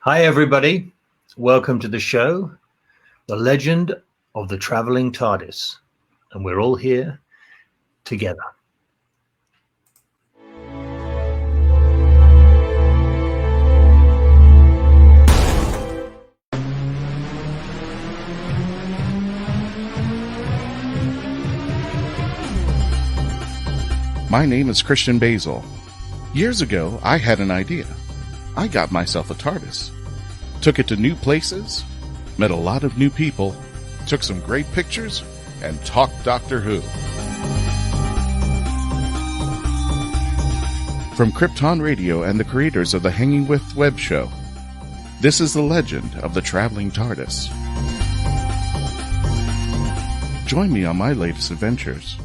Hi, everybody. Welcome to the show, The Legend of the Traveling Tardis. And we're all here together. My name is Christian Basil. Years ago, I had an idea. I got myself a TARDIS. Took it to new places, met a lot of new people, took some great pictures, and talked Doctor Who. From Krypton Radio and the creators of the Hanging With web show, this is the legend of the traveling TARDIS. Join me on my latest adventures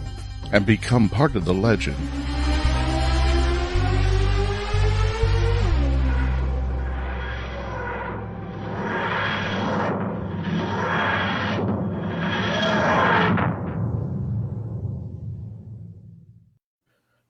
and become part of the legend.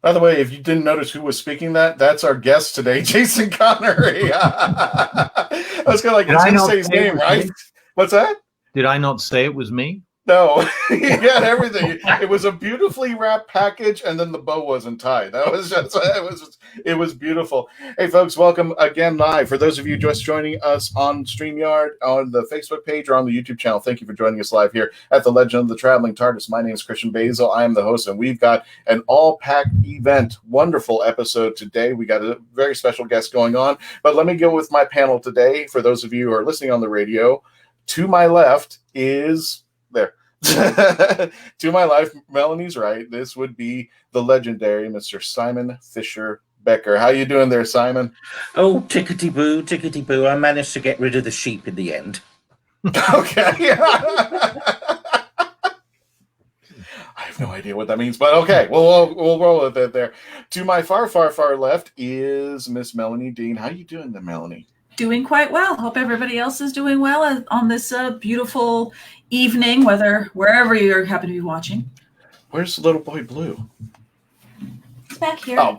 By the way, if you didn't notice who was speaking that's our guest today, Jason Connery. I was kind of like, it's going to say his name, right? What's that? Did I not say it was me? No, you got everything. It was a beautifully wrapped package, and then the bow wasn't tied. That was just it was beautiful. Hey, folks, welcome again live. For those of you just joining us on StreamYard, on the Facebook page, or on the YouTube channel, thank you for joining us live here at the Legend of the Traveling TARDIS. My name is Christian Basil. I am the host, and we've got an all-packed event, wonderful episode today. We got a very special guest going on, but let me go with my panel today. For those of you who are listening on the radio, to my left is there. To my left, Melanie's right. This would be the legendary Mr. Simon Fisher Becker. How you doing there, Simon? Oh, tickety-boo, tickety-boo. I managed to get rid of the sheep in the end. Okay. I have no idea what that means, but okay. We'll roll with it there. To my far, far, far left is Miss Melanie Dean. How you doing there, Melanie? Doing quite well. Hope everybody else is doing well on this beautiful evening, wherever you happen to be watching. Where's Little Boy Blue? He's back here. Oh,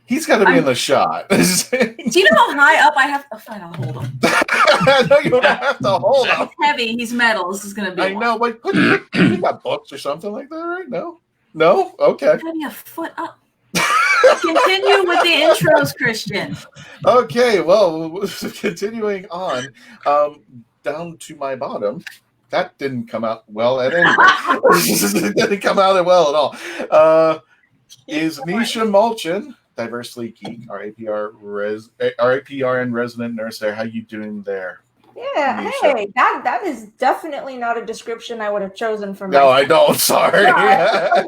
he's got to be in the shot. Do you know how high up I have? Oh, fine, I'll hold him. No, you don't have to hold him. He's heavy. He's metal. This is going to be. I know, but you got books or something like that, right? No? Okay. Maybe a foot up. Continue with the intros, Christian. Okay, well, continuing on, down to my bottom. That didn't come out well at any rate. It didn't come out well at all. Is Nisha Mulchin, Diversely Geek, RAPRN resident nurse there. How you doing there? Yeah, Nisha? hey, that is definitely not a description I would have chosen for No, myself. I don't. Sorry. No.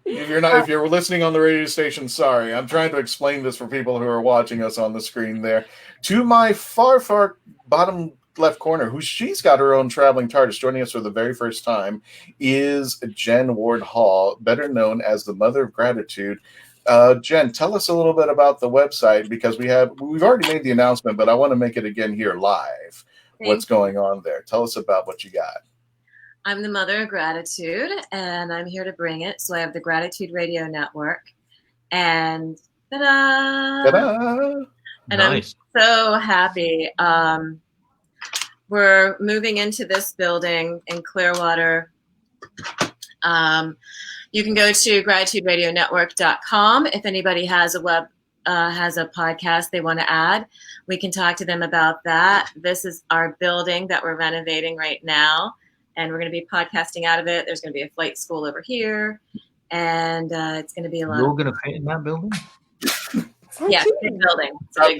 If you're listening on the radio station, sorry. I'm trying to explain this for people who are watching us on the screen there. To my far, far bottom left corner, she's got her own traveling TARDIS, joining us for the very first time, is Jen Ward Hall, better known as the Mother of Gratitude. Jen, tell us a little bit about the website, because we've already made the announcement, but I want to make it again here live. What's going on there? Tell us about what you got. I'm the Mother of Gratitude, and I'm here to bring it. So I have the Gratitude Radio Network, and ta-da! Ta-da! And Nice. I'm so happy. We're moving into this building in Clearwater. You can go to gratituderadionetwork.com. If anybody has a podcast they want to add, we can talk to them about that. This is our building that we're renovating right now. And we're going to be podcasting out of it. There's going to be a flight school over here. And it's going to be a lot. You're going to fit in that building? Yeah, big building.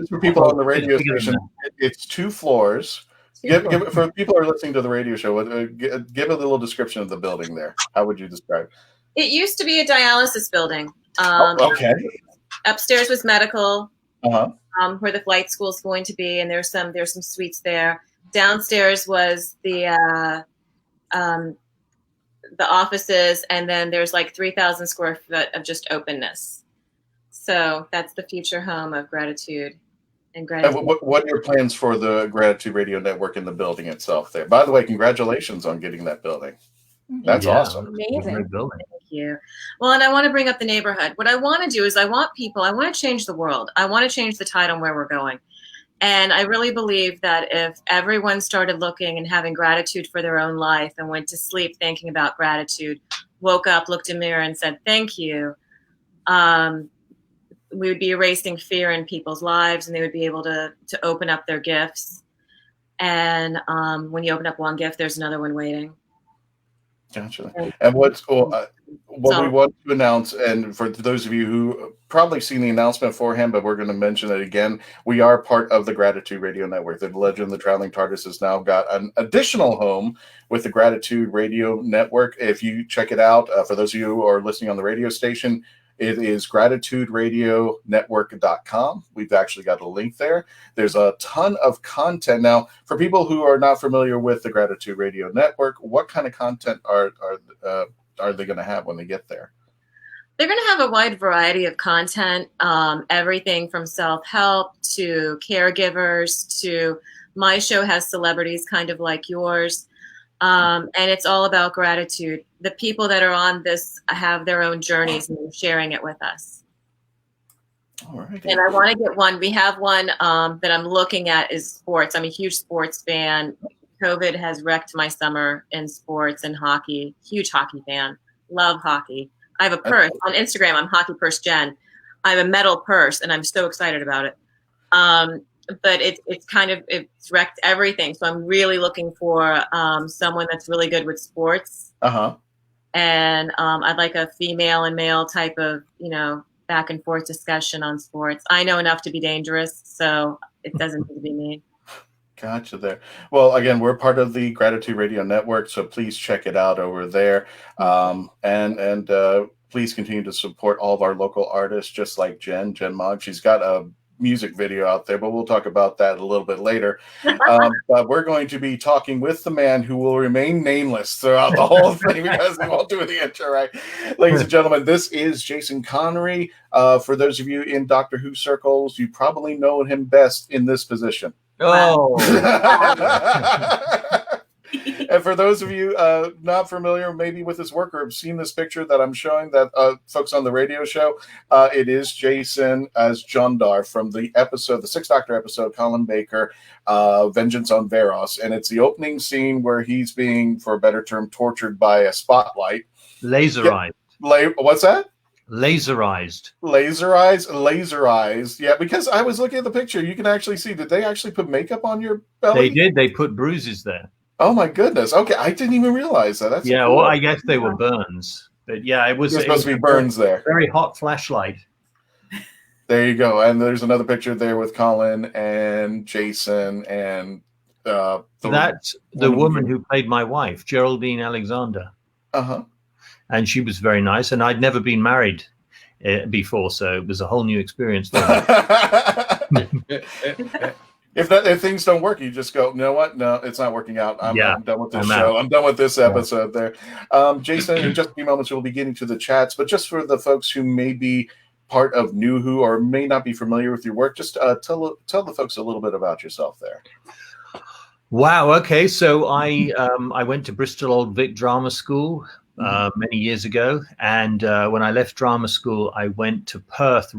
For people on the radio station, it's 2 floors. For people who are listening to the radio show, give a little description of the building there. How would you describe it? It used to be a dialysis building. Okay. Upstairs was medical, Uh-huh. where the flight school is going to be, and there's some suites there. Downstairs was the offices, and then there's like 3,000 square foot of just openness. So that's the future home of Gratitude. And Gratitude. What are your plans for the Gratitude Radio Network in the building itself there? By the way, congratulations on getting that building. That's awesome. Amazing. Thank you. Well, and I want to bring up the neighborhood. What I want to do is I want to change the world. I want to change the tide on where we're going. And I really believe that if everyone started looking and having gratitude for their own life and went to sleep thinking about gratitude, woke up, looked in the mirror and said, thank you, we would be erasing fear in people's lives, and they would be able to open up their gifts. And when you open up one gift, there's another one waiting. Gotcha. And what we want to announce, and for those of you who probably seen the announcement beforehand, but we're going to mention it again, we are part of the Gratitude Radio Network. The Legend of the Traveling Tardis has now got an additional home with the Gratitude Radio Network. If you check it out, for those of you who are listening on the radio station, it is gratituderadionetwork.com. We've actually got a link there. There's a ton of content. Now, for people who are not familiar with the Gratitude Radio Network, what kind of content are they going to have when they get there? They're going to have a wide variety of content, everything from self-help to caregivers to my show has celebrities kind of like yours. And it's all about gratitude. The people that are on this have their own journeys and they're sharing it with us. All right. And I want to get one. We have one that I'm looking at is sports. I'm a huge sports fan. COVID has wrecked my summer in sports and hockey. Huge hockey fan. Love hockey. I have a purse on Instagram. I'm Hockey Purse Jen. I have a metal purse and I'm so excited about it. But it's wrecked everything. So I'm really looking for someone that's really good with sports. And I'd like a female and male type of, back and forth discussion on sports. I know enough to be dangerous, so it doesn't need to be me. Gotcha there. Well, again, we're part of the Gratitude Radio Network, so please check it out over there. And please continue to support all of our local artists, just like Jen Mogg. She's got a music video out there, but we'll talk about that a little bit later. But we're going to be talking with the man who will remain nameless throughout the whole thing because he won't do the intro right. Ladies and gentlemen, this is Jason Connery. For those of you in Doctor Who circles, you probably know him best in this position. Oh. And for those of you not familiar maybe with his work or have seen this picture that I'm showing that folks on the radio show, it is Jason as Jondar from the Sixth Doctor episode, Colin Baker, Vengeance on Varos. And it's the opening scene where he's being, for a better term, tortured by a spotlight. Laserized. What's that? Laserized. Laserized. Yeah, because I was looking at the picture. You can actually see, did they actually put makeup on your belly? They did. They put bruises there. Oh my goodness. Okay, I didn't even realize that. That's cool. Well, I guess they were burns. But yeah, it was supposed to be burns there. Very hot flashlight. There you go. And there's another picture there with Colin and Jason and that's the woman who played my wife, Geraldine Alexander. And she was very nice, and I'd never been married before, so it was a whole new experience for me. If things don't work, you just go, you know what? No, it's not working out. I'm done with this show. I'm done with this episode there. Jason, in just a few moments, we'll be getting to the chats. But just for the folks who may be part of New Who or may not be familiar with your work, just tell the folks a little bit about yourself there. Wow. Okay. So I went to Bristol Old Vic Drama School many years ago. And when I left drama school, I went to Perth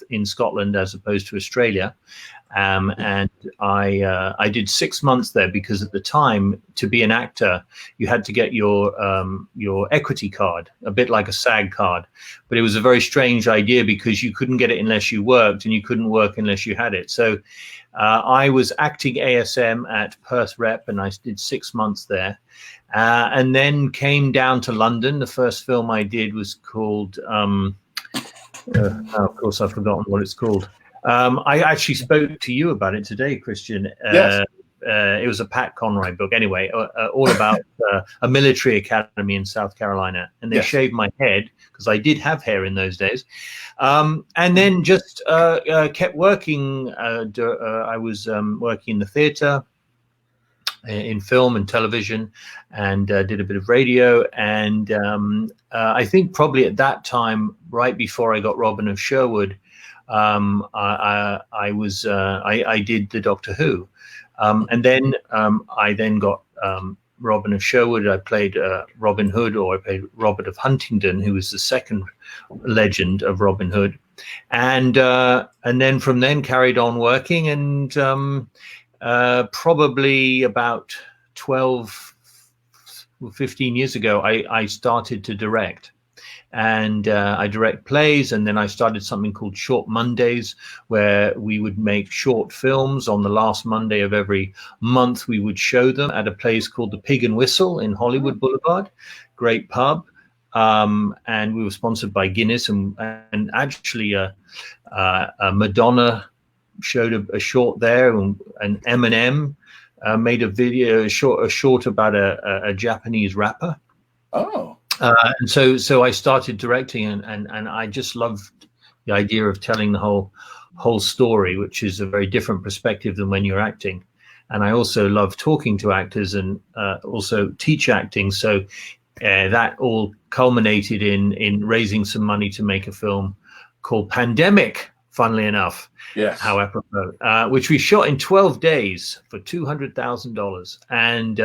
in Scotland, as opposed to Australia. And I did 6 months there because at the time, to be an actor, you had to get your equity card, a bit like a SAG card. But it was a very strange idea because you couldn't get it unless you worked, and you couldn't work unless you had it. So I was acting ASM at Perth Rep, and I did 6 months there. And then came down to London. The first film I did was called, of course, I've forgotten what it's called. I actually spoke to you about it today, Christian. Yes. It was a Pat Conroy book. Anyway, all about a military academy in South Carolina. And they shaved my head because I did have hair in those days. And then just kept working. I was working in the theater, in film and television, and did a bit of radio. And I think probably at that time, right before I got Robin of Sherwood, I did the Doctor Who, and then I then got Robin of Sherwood. I played Robin Hood, or I played Robert of Huntingdon, who was the second legend of Robin Hood. and then from then carried on working, and probably about 12 or 15 years ago, I started to direct. And I direct plays, and then I started something called Short Mondays, where we would make short films. On the last Monday of every month, we would show them at a place called the Pig and Whistle in Hollywood Boulevard, great pub. And we were sponsored by Guinness, and actually Madonna showed a short there, and Eminem made a video, a short about a Japanese rapper. Oh. And so I started directing, and I just loved the idea of telling the whole story, which is a very different perspective than when you're acting. And I also love talking to actors, and also teach acting. So that all culminated in raising some money to make a film called Pandemic, funnily enough. Yes. How apropos, which we shot in 12 days for $200,000. And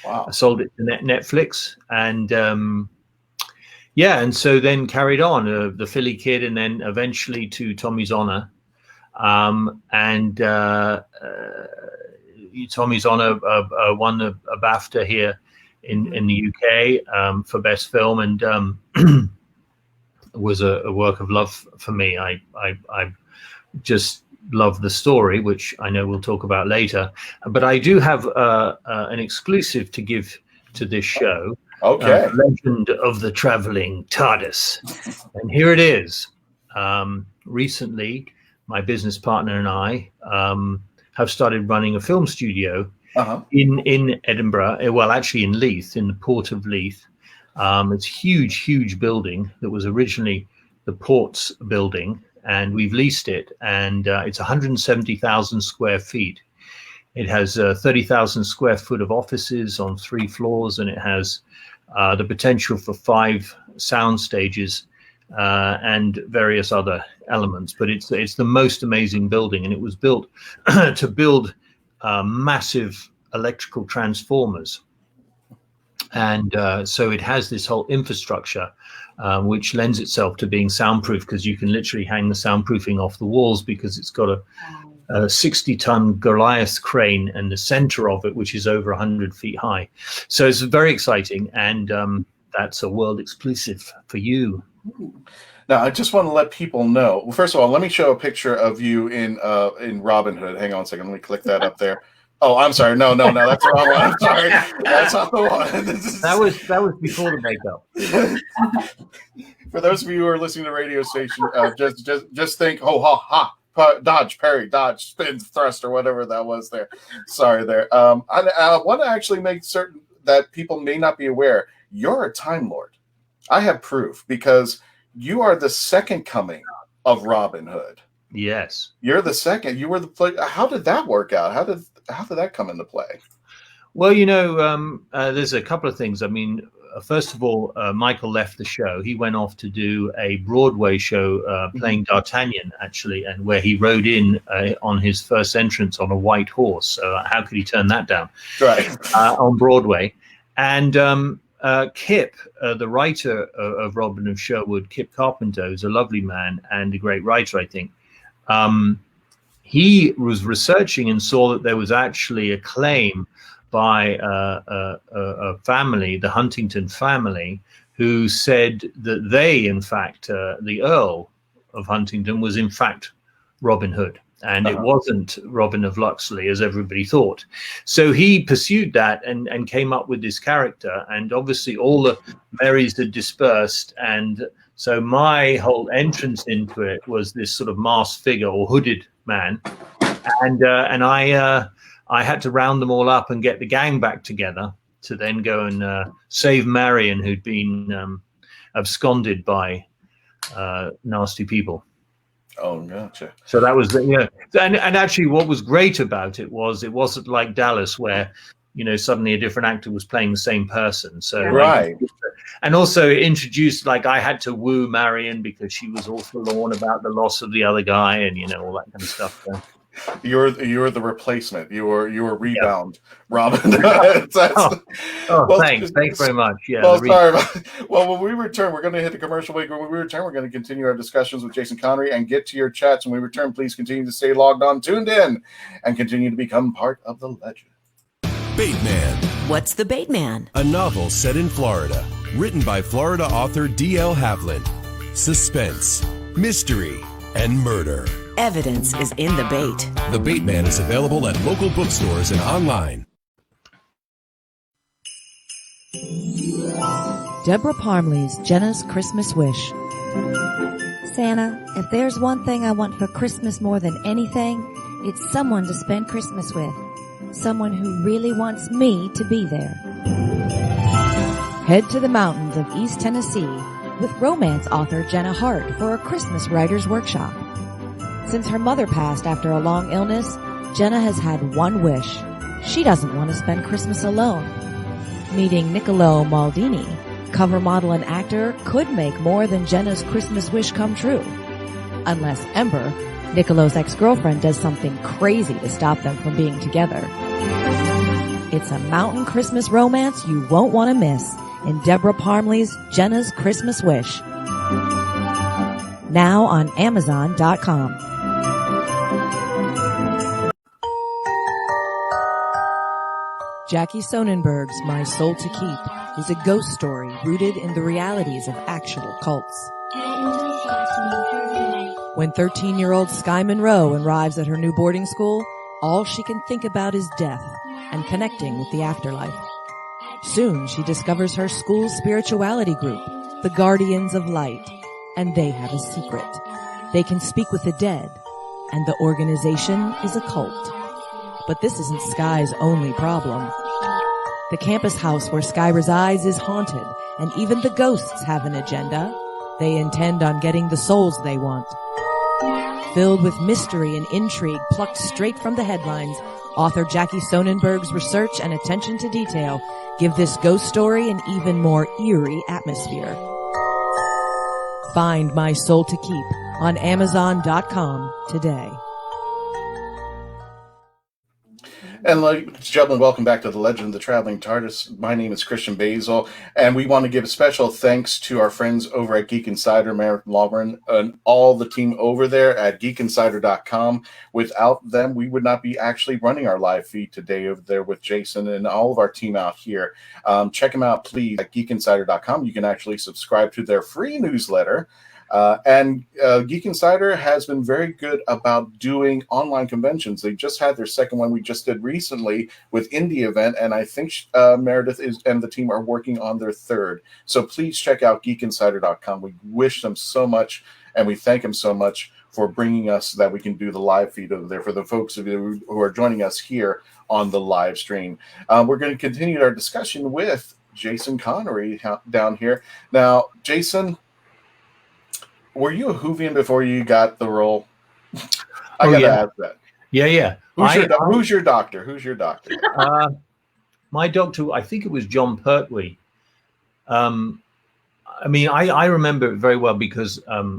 wow. I sold it to Netflix, and and so then carried on the Philly Kid, and then eventually to Tommy's Honor, and Tommy's Honor won a BAFTA here in the UK for best film, and was a work of love for me. I just love the story, which I know we'll talk about later, but I do have an exclusive to give to this show. Okay. Legend of the Traveling Tardis. And here it is. Recently, my business partner and I have started running a film studio in Edinburgh, well, actually in Leith, in the port of Leith. It's a huge building that was originally the port's building, and we've leased it, and it's 170,000 square feet. It has 30,000 square foot of offices on 3 floors, and it has the potential for 5 sound stages and various other elements. But it's the most amazing building, and it was built to build massive electrical transformers. And so it has this whole infrastructure, which lends itself to being soundproof, because you can literally hang the soundproofing off the walls, because it's got a 60-ton Goliath crane in the center of it, which is over 100 feet high. So it's very exciting, and that's a world exclusive for you. Now, I just want to let people know. Well, first of all, let me show a picture of you in Robin Hood. Hang on a second. Let me click that up there. Oh, I'm sorry. No, that's the wrong one. I'm sorry. That's not the one. That was before the makeup. For those of you who are listening to the radio station, just think, ha, dodge, parry, dodge, spin, thrust, or whatever that was there. Sorry there. I want to actually make certain that people may not be aware. You're a Time Lord. I have proof, because you are the second coming of Robin Hood. Yes. You're the second. You were the play. How did that work out? How did that come into play? Well, there's a couple of things. I mean, first of all, Michael left the show. He went off to do a Broadway show playing D'Artagnan, actually, and where he rode in on his first entrance on a white horse. So how could he turn that down? Right. On Broadway. And Kip, the writer of Robin of Sherwood, Kip Carpenter, who's a lovely man and a great writer, I think. He was researching and saw that there was actually a claim by a family, the Huntington family, who said that they, in fact, the Earl of Huntington was in fact Robin Hood. And it wasn't Robin of Luxley, as everybody thought. So he pursued that and came up with this character. And obviously all the merries had dispersed. And so my whole entrance into it was this sort of masked figure or hooded man. And I had to round them all up and get the gang back together to then go and save Marion, who'd been absconded by nasty people. Oh, gotcha. So that was, and actually what was great about it wasn't like Dallas, where, suddenly a different actor was playing the same person. So, right. And also introduced, I had to woo Marion because she was all forlorn about the loss of the other guy and, all that kind of stuff. So. You're the replacement. You're rebound, Robin. Thanks very much. Yeah. Well, sorry. Well, when we return, we're going to hit the commercial break. When we return, we're going to continue our discussions with Jason Connery and get to your chats. When we return, please continue to stay logged on, tuned in, and continue to become part of the legend. Bateman. What's the Bateman? A novel set in Florida, written by Florida author D.L. Havlin. Suspense, mystery, and murder. Evidence is in the bait. The Bateman is available at local bookstores and online. Deborah Parmley's Jenna's Christmas Wish. Santa, if there's one thing I want for Christmas more than anything, it's someone to spend Christmas with. Someone who really wants me to be there. Head to the mountains of East Tennessee with romance author Jenna Hart for a Christmas writer's workshop. Since her mother passed after a long illness, Jenna has had one wish. She doesn't want to spend Christmas alone. Meeting Niccolo Maldini, cover model and actor, could make more than Jenna's Christmas wish come true. Unless Ember, Niccolo's ex-girlfriend, does something crazy to stop them from being together. It's a mountain Christmas romance you won't want to miss in Deborah Parmley's Jenna's Christmas Wish. Now on Amazon.com. Jackie Sonnenberg's My Soul to Keep is a ghost story rooted in the realities of actual cults. When 13-year-old Sky Monroe arrives at her new boarding school, all she can think about is death and connecting with the afterlife. Soon she discovers her school's spirituality group, the Guardians of Light, and they have a secret. They can speak with the dead, and the organization is a cult. But this isn't Sky's only problem. The campus house where Sky resides is haunted, and even the ghosts have an agenda. They intend on getting the souls they want. Filled with mystery and intrigue plucked straight from the headlines, author Jackie Sonnenberg's research and attention to detail give this ghost story an even more eerie atmosphere. Find My Soul to Keep on Amazon.com today. And ladies and gentlemen, welcome back to the Legend of the Traveling TARDIS. My name is Christian Basil, and we want to give special thanks to our friends over at Geek Insider, Merritt Lawren, and all the team over there at geekinsider.com. Without them, we would not be actually running our live feed today over there with Jason and all of our team out here. Check them out, please, at geekinsider.com. You can actually subscribe to their free newsletter. And Geek Insider has been very good about doing online conventions. They just had their second one we just did recently with Indie Event, and I think Meredith and the team are working on their third. So please check out geekinsider.com. We wish them so much, and we thank them so much for bringing us that we can do the live feed over there for the folks of you who are joining us here on the live stream. We're going to continue our discussion with Jason Connery down here. Now, Jason, were you a Whovian before you got the role? I gotta ask that. Yeah. Who's your doctor? My doctor, I think it was John Pertwee. I remember it very well because I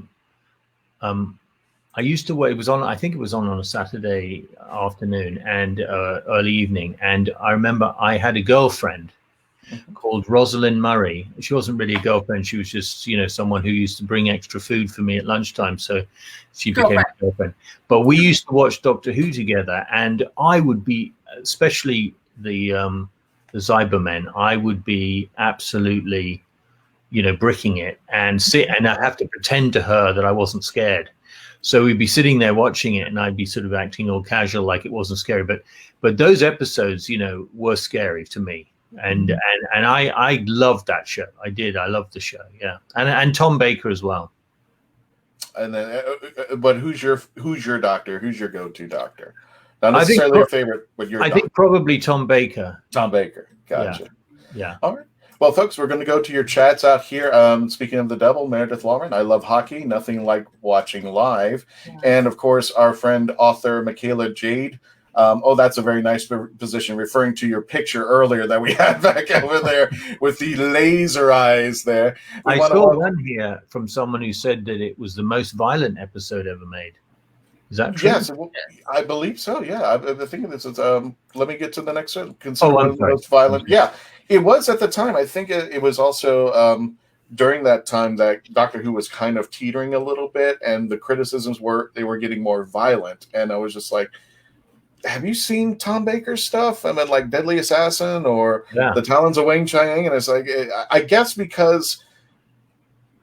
used to work. I think it was on a Saturday afternoon and early evening, and I remember I had a girlfriend called Rosalind Murray. She wasn't really a girlfriend. She was just, someone who used to bring extra food for me at lunchtime. So she became a girlfriend. But we used to watch Doctor Who together, and I would be, especially the Cybermen, I would be absolutely, bricking it and I have to pretend to her that I wasn't scared. So we'd be sitting there watching it, and I'd be sort of acting all casual, like it wasn't scary. But those episodes, were scary to me. And I loved that show. I did. I loved the show. Yeah, and Tom Baker as well. And then, but who's your doctor? Who's your go-to doctor? Not necessarily your favorite, but your. I think probably Tom Baker. Tom Baker. Gotcha. Yeah. All right. Well, folks, we're going to go to your chats out here. Speaking of the devil, Meredith Lauren, I love hockey. Nothing like watching live. Yeah. And of course, our friend author Michaela Jade. That's a very nice position, referring to your picture earlier that we had back over there with the laser eyes there. I saw one here from someone who said that it was the most violent episode ever made. Is that true? Yes, I believe so. Yeah, I think this is. Let me get to the next one. Oh, One of the most violent. Yeah, it was at the time. I think it was also during that time that Doctor Who was kind of teetering a little bit, and the criticisms were getting more violent. And I was just like, have you seen Tom Baker's stuff? I mean, like Deadly Assassin or The Talons of Wang Chiang? And it's like, I guess because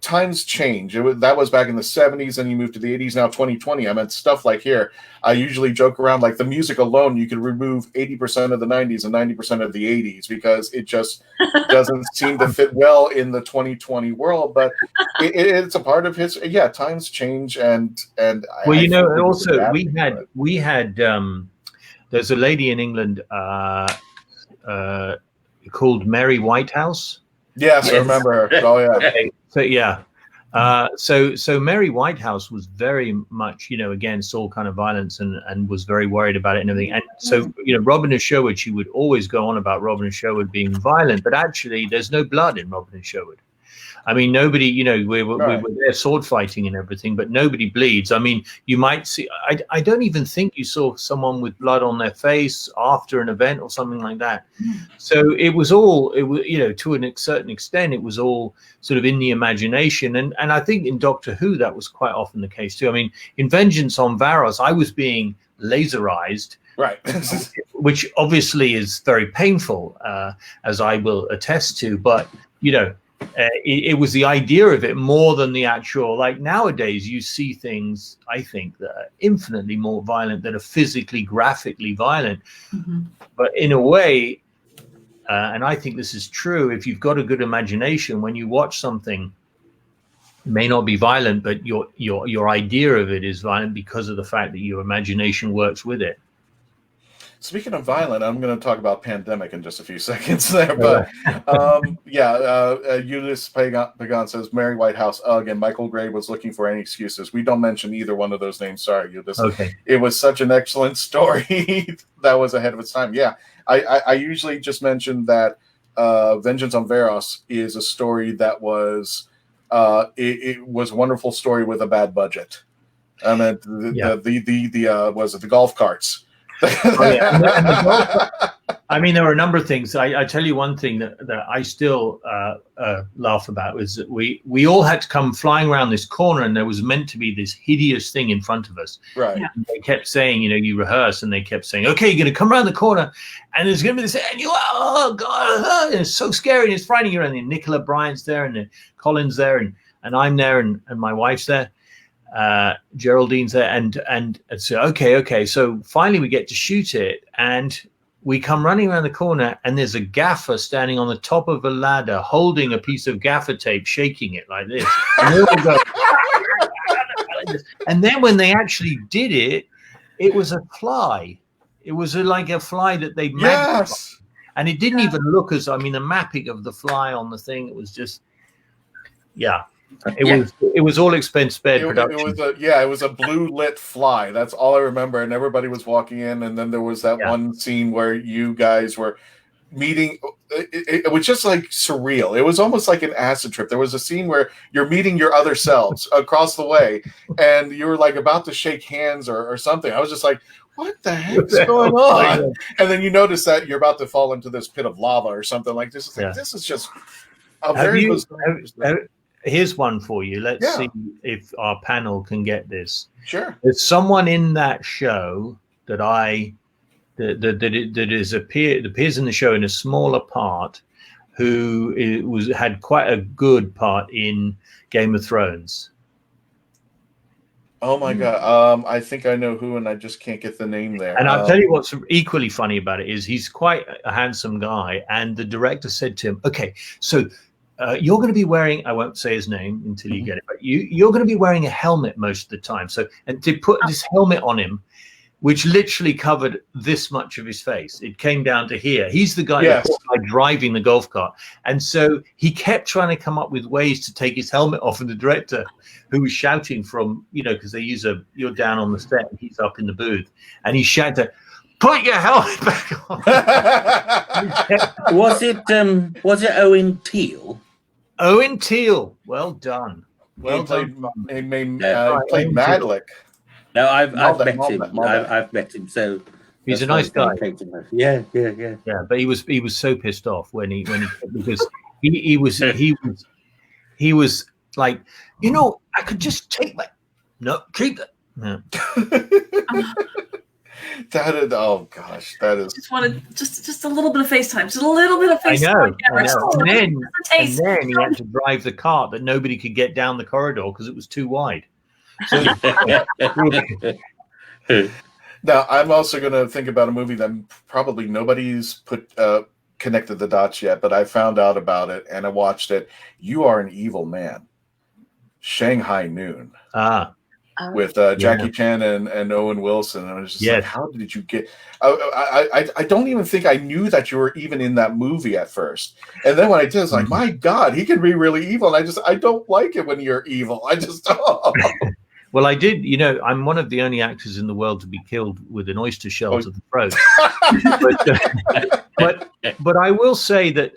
times change. That was back in the 70s, and you moved to the 80s. Now 2020. I mean, stuff like here. I usually joke around like the music alone. You could remove 80% of the 90s and 90% of the 80s because it just doesn't seem to fit well in the 2020 world. But it's a part of history. Yeah, times change, and well, also we had. There's a lady in England called Mary Whitehouse. Yes, I remember her. Oh yeah. Okay. So yeah. So Mary Whitehouse was very much, against all kind of violence and was very worried about it and everything. And so, Robin of Sherwood, she would always go on about Robin of Sherwood being violent, but actually there's no blood in Robin of Sherwood. I mean, nobody, we were there sword fighting and everything, but nobody bleeds. I mean, you might see, I don't even think you saw someone with blood on their face after an event or something like that. So it was to a certain extent, it was all sort of in the imagination. And I think in Doctor Who, that was quite often the case too. I mean, in Vengeance on Varos, I was being laserized. Right. Which obviously is very painful, as I will attest to, but, it was the idea of it more than the actual, like nowadays you see things, I think, that are infinitely more violent, that are physically, graphically violent. Mm-hmm. But in a way, and I think this is true, if you've got a good imagination, when you watch something, it may not be violent, but your idea of it is violent because of the fact that your imagination works with it. Speaking of violent, I'm going to talk about Pandemic in just a few seconds there. But Eunice Pagan says, Mary Whitehouse, again, Michael Gray was looking for any excuses. We don't mention either one of those names. Sorry, Eunice. Okay. It was such an excellent story that was ahead of its time. Yeah, I usually just mention that Vengeance on Varos is a story that was, it was a wonderful story with a bad budget. I mean, the golf carts. I mean, there were a number of things. I tell you one thing that I still laugh about is that we all had to come flying around this corner, and there was meant to be this hideous thing in front of us. Right. Yeah. They kept saying, you rehearse, and they kept saying, okay, you're going to come around the corner, and there's going to be this, and oh God, and it's so scary, and it's frightening you. And then Nicola Bryant's there, and Colin's there, and I'm there, and my wife's there. Geraldine's there, and so okay, so finally we get to shoot it, and we come running around the corner, and there's a gaffer standing on the top of a ladder holding a piece of gaffer tape, shaking it like this, and we all go, and then when they actually did it, it was a fly. It was like a fly that they magnified. Yes. And it didn't even look as, the mapping of the fly on the thing, it was just It was all expense spared production. It was a blue lit fly. That's all I remember. And everybody was walking in, and then there was that one scene where you guys were meeting. It was just like surreal. It was almost like an acid trip. There was a scene where you're meeting your other selves across the way, and you were like about to shake hands or something. I was just like, what the heck's going on? And then you notice that you're about to fall into this pit of lava or something like this. It's like, this is just a very bizarre. Here's one for you. Let's see if our panel can get this. Sure. There's someone in that show that appears in the show in a smaller part, who had quite a good part in Game of Thrones. Oh my God. I think I know who, and I just can't get the name there. And I'll tell you what's equally funny about it is he's quite a handsome guy, and the director said to him, okay, so you're going to be wearing, I won't say his name until you get it, but you're going to be wearing a helmet most of the time. So, and to put this helmet on him, which literally covered this much of his face, it came down to here. He's the guy driving the golf cart. And so he kept trying to come up with ways to take his helmet off. And the director, who was shouting from, because they use you're down on the set and he's up in the booth, and he shouted, put your helmet back on. Was it Owen Teale? Owen Teale, well done. He played Madlick. No, I've met Mal- him. Mal- I've met him. So He's a that's why nice his name guy. came to mind. Yeah. Yeah, but he was so pissed off when he because he was like, I could just take keep that. No. That is, oh gosh, that is. Just wanted just a little bit of FaceTime, just a little bit of I FaceTime. know. And then taste. he had to drive the cart that nobody could get down the corridor because it was too wide. So, Now, I'm also going to think about a movie that probably nobody's connected the dots yet, but I found out about it and I watched it. You Are an Evil Man, Shanghai Noon, with Jackie Chan and Owen Wilson. And I was just like, how did you get? I don't even think I knew that you were even in that movie at first. And then when I did, I was like, my God, he can be really evil. And I don't like it when you're evil. I just don't. Well, I did. I'm one of the only actors in the world to be killed with an oyster shell to the throat. but I will say that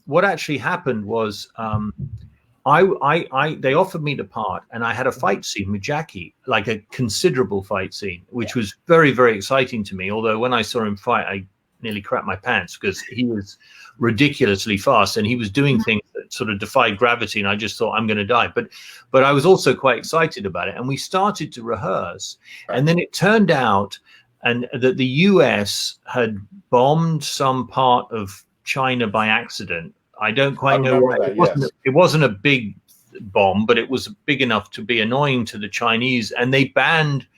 what actually happened was they offered me the part, and I had a fight scene with Jackie, like a considerable fight scene, which was very, very exciting to me. Although when I saw him fight, I nearly crapped my pants because he was ridiculously fast and he was doing things that sort of defied gravity, and I just thought, I'm going to die. But I was also quite excited about it, and we started to rehearse, and then it turned out that the US had bombed some part of China by accident. I don't quite know why. It wasn't a big bomb, but it was big enough to be annoying to the Chinese, and they banned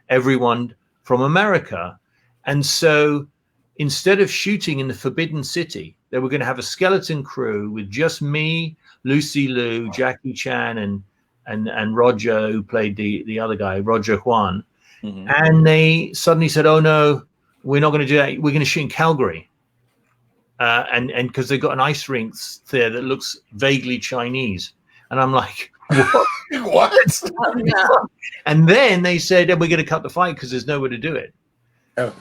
everyone from America. And so instead of shooting in the Forbidden City, they were going to have a skeleton crew with just me, Lucy Liu, Jackie Chan, and Roger, who played the other guy, Roger Huan. Mm-hmm. And they suddenly said, oh, no, we're not going to do that. We're going to shoot in Calgary. And because they've got an ice rink there that looks vaguely Chinese. And I'm like, what? What? Oh, no. And then they said, we're going to cut the fight because there's nowhere to do it. Oh.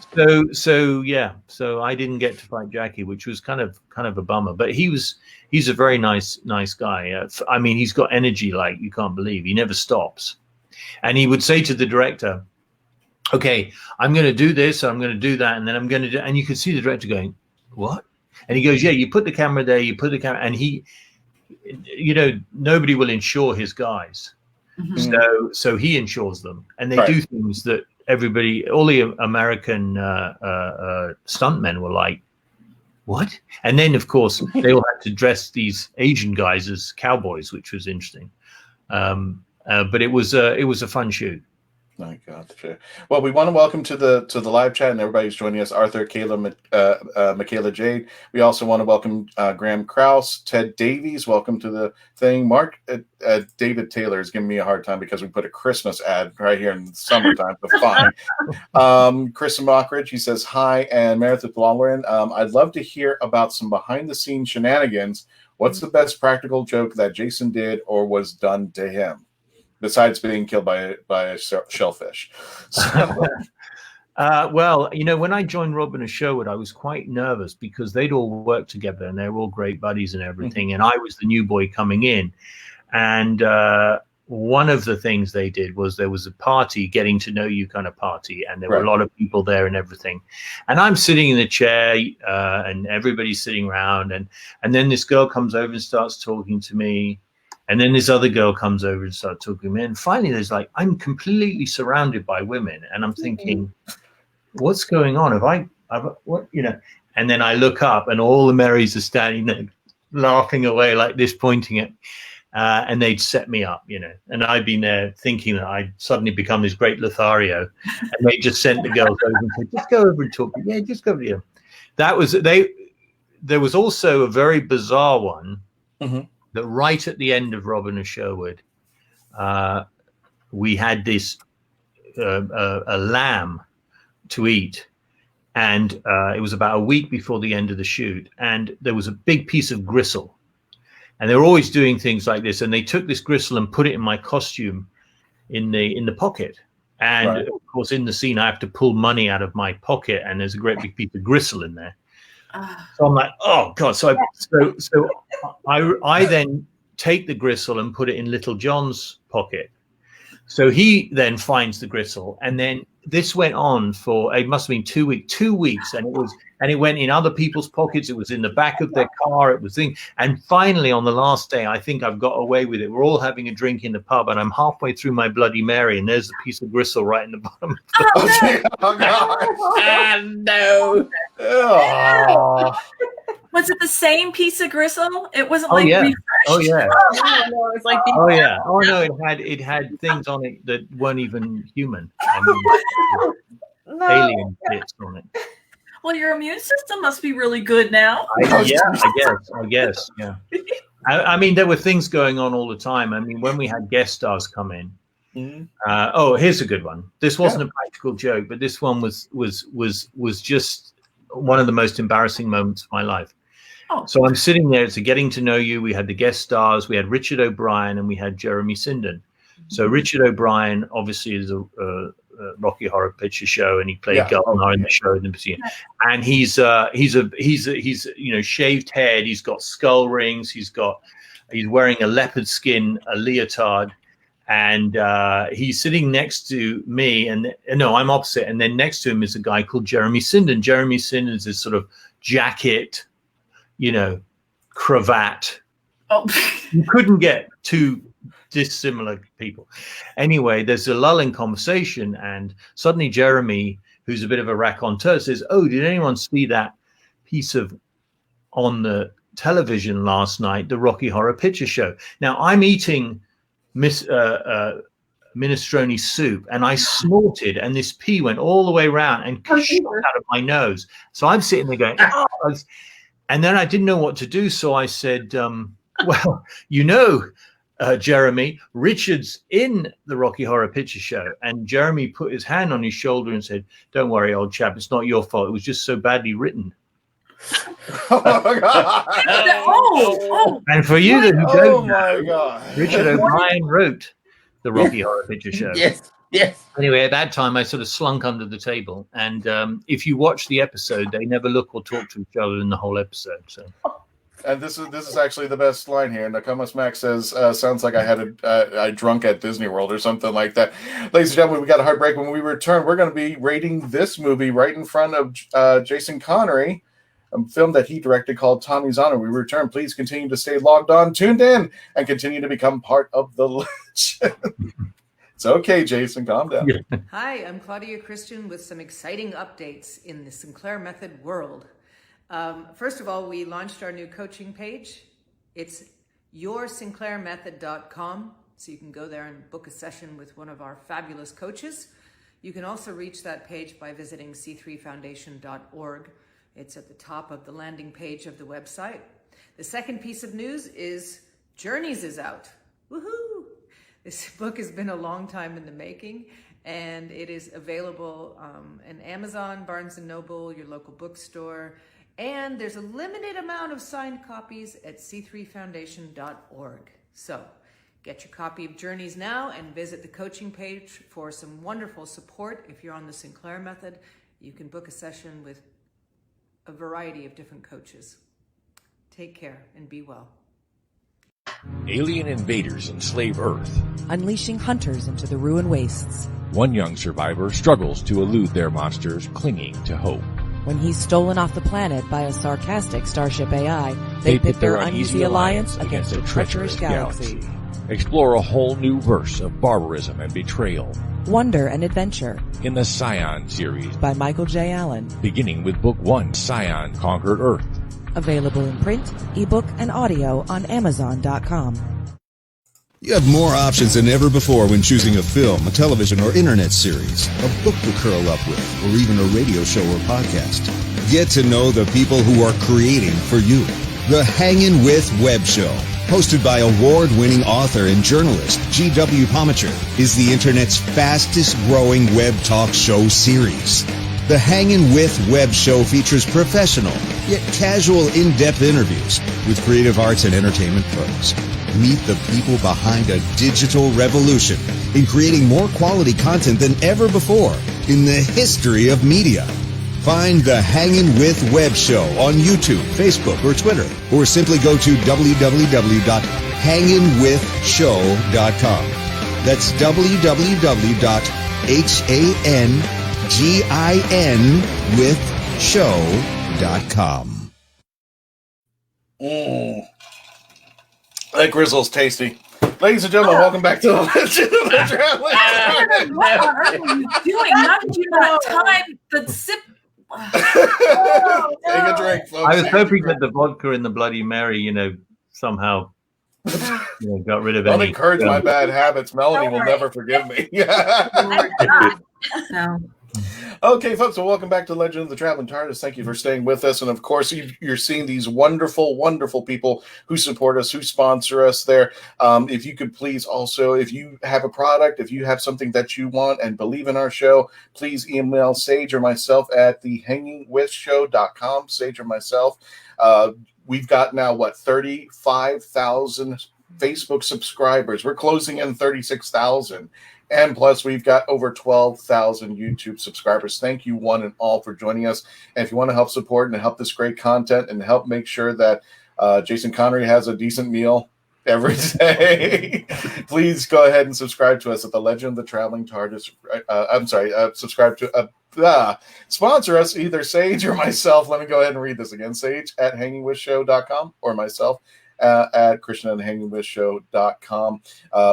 So I didn't get to fight Jackie, which was kind of a bummer. But he's a very nice guy. I mean, he's got energy like you can't believe. He never stops. And he would say to the director, okay, I'm going to do this, I'm going to do that, and then I'm going to do, and you could see the director going, what? And he goes, yeah, you put the camera there, and he, nobody will insure his guys. Mm-hmm. So he insures them, and they do things that all the American stuntmen were like, what? And then, of course, they all had to dress these Asian guys as cowboys, which was interesting. But it was a fun shoot. My God. Well, we want to welcome to the live chat, and everybody's joining us. Arthur, Kayla, Michaela Jade. We also want to welcome Graham Krause, Ted Davies. Welcome to the thing. Mark David Taylor is giving me a hard time because we put a Christmas ad right here in the summertime. But fine. Chris Mockridge, he says hi, and Meredith Lawler. I'd love to hear about some behind the scenes shenanigans. What's the best practical joke that Jason did or was done to him, besides being killed by a shellfish? Well, when I joined Robin of Sherwood, I was quite nervous because they'd all worked together and they were all great buddies and everything. Mm-hmm. And I was the new boy coming in. And one of the things they did was there was a party, getting to know you kind of party. And there were a lot of people there and everything. And I'm sitting in the chair and everybody's sitting around. And then this girl comes over and starts talking to me. And then this other girl comes over and starts talking to me. And finally, I'm completely surrounded by women. And I'm thinking, what's going on? And then I look up and all the Marys are standing there laughing away like this, pointing at, and they'd set me up, And I'd been there thinking that I'd suddenly become this great Lothario. And they just sent the girls over and said, just go over and talk. Yeah, just go over here. There was also a very bizarre one. Mm-hmm. That right at the end of Robin of Sherwood, we had this a lamb to eat, and it was about a week before the end of the shoot, and there was a big piece of gristle, and they were always doing things like this, and they took this gristle and put it in my costume in the pocket, and of course in the scene I have to pull money out of my pocket, and there's a great big piece of gristle in there. So I'm like, oh God! So I then take the gristle and put it in Little John's pocket, So he then finds the gristle, and then this went on for, it must have been 2 weeks, and it went in other people's pockets. It was in the back of their car. It was and finally on the last day, I think I've got away with it. We're all having a drink in the pub, and I'm halfway through my Bloody Mary, and there's a piece of gristle right in the bottom. No. Oh. Was it the same piece of gristle? It wasn't like refreshed. Oh yeah. No, it's like Oh yeah. Oh no, it had things on it that weren't even human. I mean, alien bits on it. Well, your immune system must be really good now. I guess. Yeah. I mean, there were things going on all the time. I mean, when we had guest stars come in. Here's a good one. This wasn't a practical joke, but this one was just one of the most embarrassing moments of my life. So I'm sitting there. It's a getting to know you. We had the guest stars. We had Richard O'Brien and we had Jeremy Sinden. So Richard O'Brien obviously is a Rocky Horror Picture Show, and he played Gardner in the show. And he's shaved head. He's got skull rings. He's wearing a leopard skin, a leotard, and he's sitting next to me. And no, I'm opposite. And then next to him is a guy called Jeremy Sinden. Jeremy Sinden is this sort of jacket, cravat. You couldn't get two dissimilar people. Anyway, there's a lull in conversation, and suddenly Jeremy, who's a bit of a raconteur, says, "Oh, did anyone see that piece of on the television last night, the Rocky Horror Picture Show?" Now I'm eating minestrone soup, and I snorted, and this pea went all the way around and shot out of my nose. So I'm sitting there going, "Oh." And then I didn't know what to do. So I said, well, Jeremy, Richard's in the Rocky Horror Picture Show. And Jeremy put his hand on his shoulder and said, "Don't worry, old chap. It's not your fault. It was just so badly written." And for you that don't know, Richard O'Brien wrote the Rocky Horror Picture Show. Yes. Anyway, at that time, I sort of slunk under the table. And if you watch the episode, they never look or talk to each other in the whole episode. So. And this is actually the best line here. Nakamas Max says, "Sounds like I had I drunk at Disney World or something like that." Ladies and gentlemen, we got a hard break. When we return, we're going to be rating this movie right in front of Jason Connery, a film that he directed called Tommy's Honor. We return. Please continue to stay logged on, tuned in, and continue to become part of the legend. It's okay, Jason. Calm down. Hi, I'm Claudia Christian with some exciting updates in the Sinclair Method world. First of all, we launched our new coaching page. It's yoursinclairmethod.com, so you can go there and book a session with one of our fabulous coaches. You can also reach that page by visiting c3foundation.org. It's at the top of the landing page of the website. The second piece of news is Journeys is out. Woohoo! This book has been a long time in the making, and it is available in Amazon, Barnes & Noble, your local bookstore, and there's a limited amount of signed copies at c3foundation.org. So get your copy of Journeys now and visit the coaching page for some wonderful support. If you're on the Sinclair Method, you can book a session with a variety of different coaches. Take care and be well. Alien invaders enslave Earth. Unleashing hunters into the ruined wastes. One young survivor struggles to elude their monsters, clinging to hope. When he's stolen off the planet by a sarcastic Starship AI, they pit their uneasy alliance against a treacherous galaxy. Explore a whole new verse of barbarism and betrayal. Wonder and adventure. In the Scion series by Michael J. Allen. Beginning with Book 1, Scion Conquered Earth. Available in print, ebook, and audio on Amazon.com. You have more options than ever before when choosing a film, a television, or internet series, a book to curl up with, or even a radio show or podcast. Get to know the people who are creating for you. The Hangin' With Web Show, hosted by award-winning author and journalist G.W. Pomacher, is the internet's fastest-growing web talk show series. The Hangin' With Web Show features professional, yet casual, in-depth interviews with creative arts and entertainment pros. Meet the people behind a digital revolution in creating more quality content than ever before in the history of media. Find the Hangin' With Web Show on YouTube, Facebook, or Twitter, or simply go to www.hanginwithshow.com. That's www.hanginwithshow.com. That grizzle's tasty. Ladies and gentlemen, welcome back to the Legend of the Traveling Tardis. What on earth are you doing? How did you not time the sip? Take a drink, folks. I was hoping that the vodka and the Bloody Mary, somehow got rid of Don't any. encourage my bad habits. Melanie will never forgive me. No. Okay, folks, well, welcome back to Legend of the Traveling TARDIS. Thank you for staying with us. And, of course, you're seeing these wonderful, wonderful people who support us, who sponsor us there. If you could please also, if you have a product, if you have something that you want and believe in our show, please email Sage or myself at thehangingwithshow.com, Sage or myself. We've got now, 35,000 Facebook subscribers. We're closing in 36,000. And plus, we've got over 12,000 YouTube subscribers. Thank you, one and all, for joining us. And if you want to help support and help this great content and help make sure that Jason Connery has a decent meal every day, please go ahead and subscribe to us at the Legend of the Traveling TARDIS. Subscribe to sponsor us, either Sage or myself. Let me go ahead and read this again. Sage at hangingwithshow.com or myself at christian@hangingwithshow.com.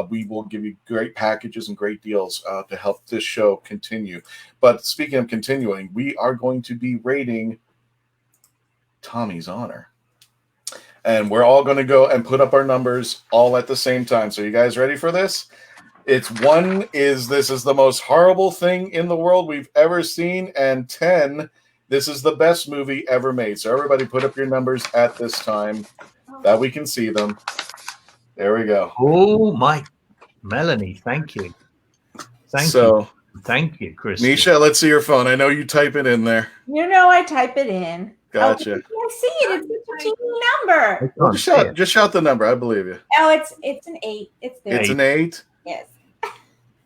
We will give you great packages and great deals to help this show continue. But speaking of continuing, we are going to be rating Tommy's Honor. And we're all going to go and put up our numbers all at the same time. So you guys ready for this? This is the most horrible thing in the world we've ever seen. And 10, this is the best movie ever made. So everybody put up your numbers at this time, that we can see them. There we go. Oh, my. Melanie, thank you. Thank you, Chris. Nisha, let's see your phone. I know you type it in there. I type it in. Gotcha. Oh, you can't see it. It's a teeny number. Well, just shout the number. I believe you. Oh, it's an 8. It's there. It's an 8? Yes.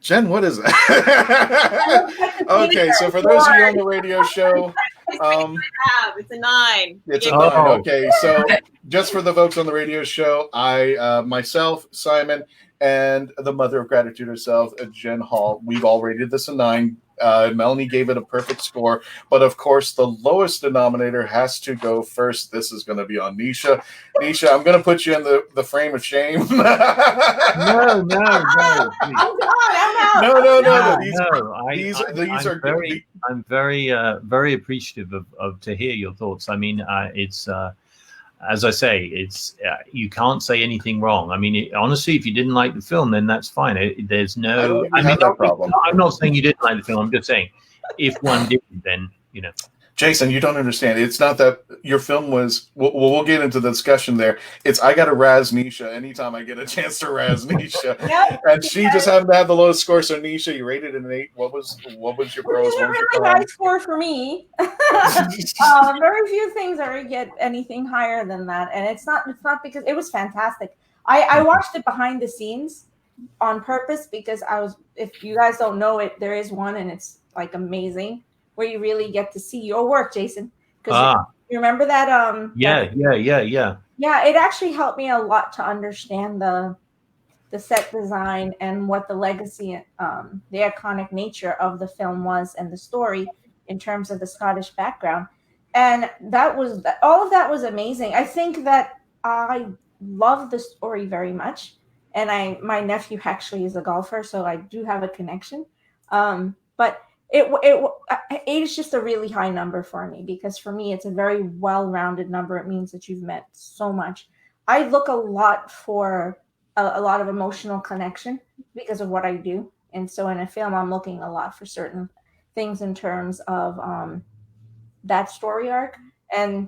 Jen, what is that? Okay, so for those of you on the radio show, it's a 9. It's a 9. Okay, so just for the folks on the radio show, I, myself, Simon, and the mother of gratitude herself, Jen Hall, we've all rated this a 9. Melanie gave it a perfect score, but of course the lowest denominator has to go first. This is going to be on Nisha. Nisha, I'm going to put you in the frame of shame. No. I'm out. I'm very appreciative of to hear your thoughts. I mean, it's as I say, it's you can't say anything wrong. I mean, honestly, if you didn't like the film, then that's fine. There's no. Problem. I'm not saying you didn't like the film. I'm just saying, if one didn't, then Jason, you don't understand. It's not that your film was. We'll get into the discussion there. It's I got to razz Nisha anytime I get a chance to razz Nisha, and she just happened to have the lowest score. So Nisha, you rated an 8. What was your pros? It's a really high score for me. Very few things ever get anything higher than that, and it's not because it was fantastic. I watched it behind the scenes on purpose because I was. If you guys don't know it, there is one, and it's like amazing, where you really get to see your work, Jason. Because you remember that? Yeah. Yeah, it actually helped me a lot to understand the set design and what the legacy, the iconic nature of the film was and the story in terms of the Scottish background. And all of that was amazing. I think that I love the story very much. And my nephew actually is a golfer, so I do have a connection. But 8 is just a really high number for me because for me, it's a very well-rounded number. It means that you've met so much. I look a lot for a lot of emotional connection because of what I do. And so in a film, I'm looking a lot for certain things in terms of that story arc. And,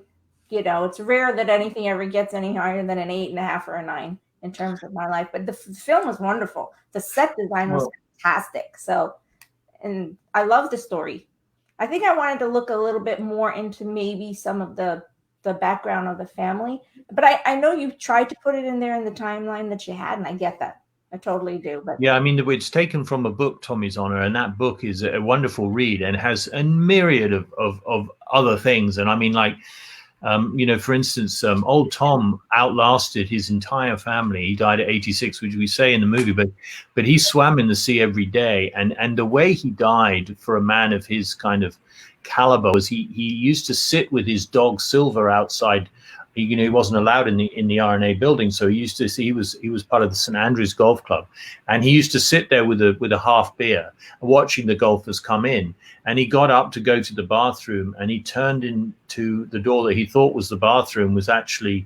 it's rare that anything ever gets any higher than an 8.5 or a 9 in terms of my life. But the film was wonderful. The set design was fantastic. And I love the story. I think I wanted to look a little bit more into maybe some of the background of the family. But I know you tried to put it in there in the timeline that you had, and I get that. I totally do. But yeah, I mean, it's taken from a book, Tommy's Honor, and that book is a wonderful read and has a myriad of other things. And I mean, like, For instance, old Tom outlasted his entire family. He died at 86, which we say in the movie, but he swam in the sea every day. And the way he died for a man of his kind of caliber was he used to sit with his dog Silver outside. He wasn't allowed in the RNA building, so he used to see he was part of the St Andrews Golf Club, and he used to sit there with a half beer, watching the golfers come in. And he got up to go to the bathroom, and he turned into the door that he thought was the bathroom was actually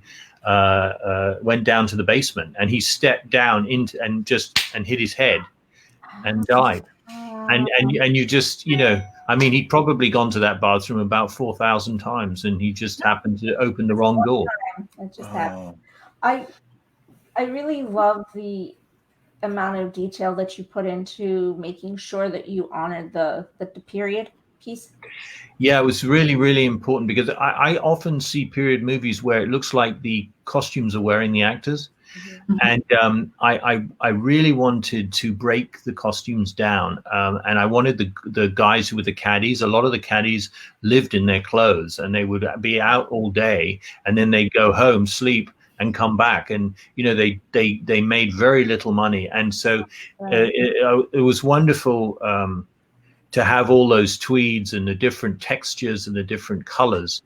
went down to the basement, and he stepped down into and hit his head and died. And you just, he'd probably gone to that bathroom about 4,000 times, and he just happened to open the wrong door. It just happened. I really love the amount of detail that you put into making sure that you honored the period piece. Yeah, it was really, really important, because I often see period movies where it looks like the costumes are wearing the actors. Mm-hmm. And I really wanted to break the costumes down, and I wanted the guys who were the caddies. A lot of the caddies lived in their clothes, and they would be out all day, and then they'd go home, sleep, and come back. And they made very little money, and so it was wonderful to have all those tweeds and the different textures and the different colors,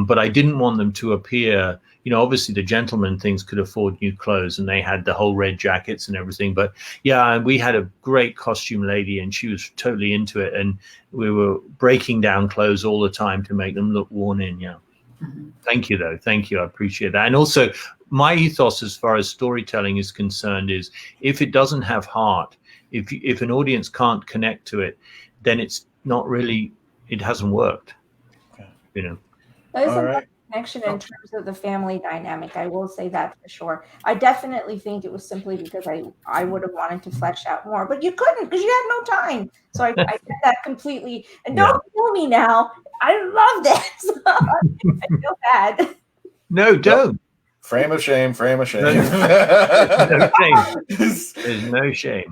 but I didn't want them to appear. Obviously the gentleman things could afford new clothes, and they had the whole red jackets and everything. But yeah, we had a great costume lady, and she was totally into it. And we were breaking down clothes all the time to make them look worn in. Yeah. Mm-hmm. Thank you, though. Thank you. I appreciate that. And also, my ethos as far as storytelling is concerned is if it doesn't have heart, if an audience can't connect to it, then it's not really, it hasn't worked. There's a connection in terms of the family dynamic. I will say that for sure. I definitely think it was simply because I would have wanted to flesh out more, but you couldn't because you had no time. So I get that completely. And don't kill me now. I love this. I feel bad. No, don't. Frame of shame. No shame. There's no shame.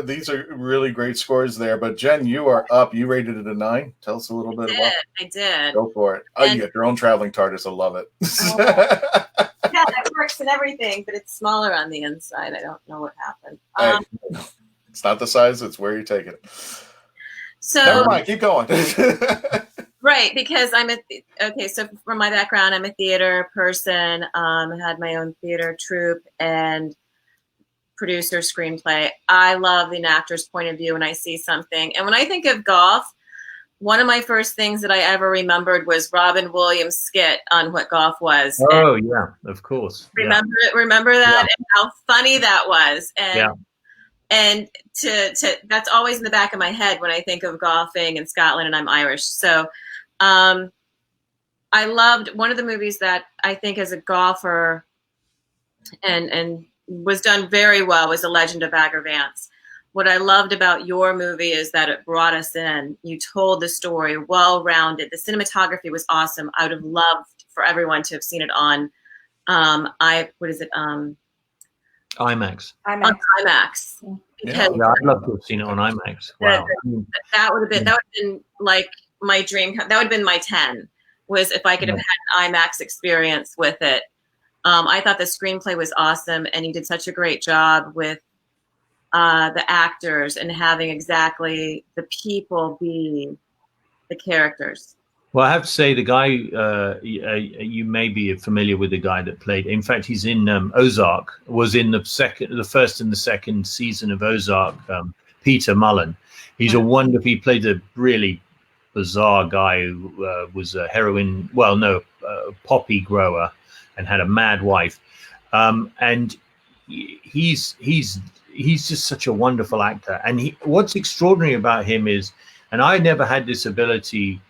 These are really great scores there. But Jen, you are up. You rated it a 9. Tell us a little bit about it. I did. Go for it. Oh, you got your own traveling TARDIS. I love it. Yeah, that works and everything, but it's smaller on the inside. I don't know what happened. It's not the size; it's where you take it. So never mind. Keep going. Right, because so from my background, I'm a theater person. I had my own theater troupe and producer screenplay. I love an actor's point of view when I see something. And when I think of golf, one of my first things that I ever remembered was Robin Williams' skit on what golf was. Oh, yeah, of course. Remember that and how funny that was. And that's always in the back of my head when I think of golfing in Scotland, and I'm Irish. So I loved one of the movies that I think as a golfer and was done very well was The Legend of Bagger Vance. What I loved about your movie is that it brought us in. You told the story well-rounded. The cinematography was awesome. I would have loved for everyone to have seen it on IMAX. On IMAX. Yeah, I'd love to have seen it on IMAX. Wow. That would have been like my dream. That would have been my 10 was if I could have had an IMAX experience with it. I thought the screenplay was awesome, and you did such a great job with the actors and having exactly the people be the characters. Well, I have to say the guy, you may be familiar with the guy that played. In fact, he's in Ozark. Was in the first and the second season of Ozark. Peter Mullen. He's he played a really bizarre guy who was a poppy grower and had a mad wife. And he's just such a wonderful actor. And what's extraordinary about him is, and I never had this ability.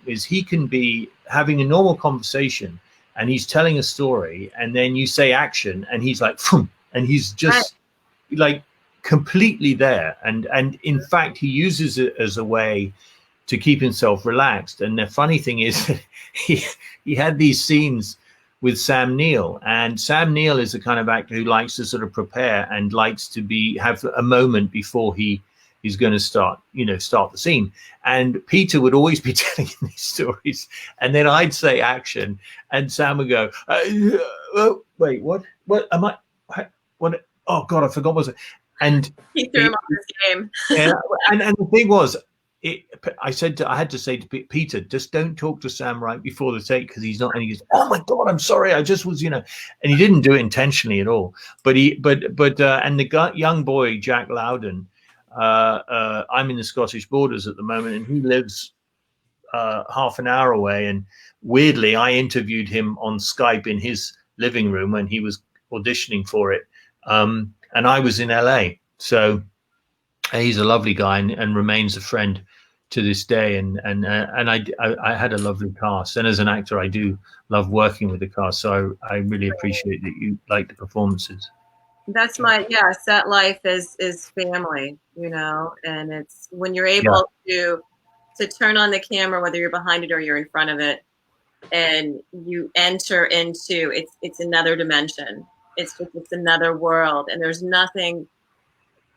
Is he can be having a normal conversation and he's telling a story and then you say action and he's like, phoom, and he's just like completely there. And in fact, he uses it as a way to keep himself relaxed. And the funny thing is he had these scenes with Sam Neill, and Sam Neill is the kind of actor who likes to sort of prepare and likes to have a moment before he is going to start the scene. And Peter would always be telling these stories, and then I'd say action, and Sam would go, oh, wait, what am I? What? Oh God, I forgot what was it. And he threw him off his game. and the thing was, I had to say to Peter, just don't talk to Sam right before the take, because he's not. And he goes, "Oh my God, I'm sorry. I just was, And he didn't do it intentionally at all. But and the young boy Jack Loudon, I'm in the Scottish borders at the moment, and he lives half an hour away. And weirdly, I interviewed him on Skype in his living room when he was auditioning for it, and I was in LA. So he's a lovely guy and remains a friend to this day. And I had a lovely cast. And as an actor, I do love working with the cast. So I really appreciate that you like the performances. That's set life is family, and it's when you're able to turn on the camera, whether you're behind it or you're in front of it, and you enter into it's another dimension. It's another world, and there's nothing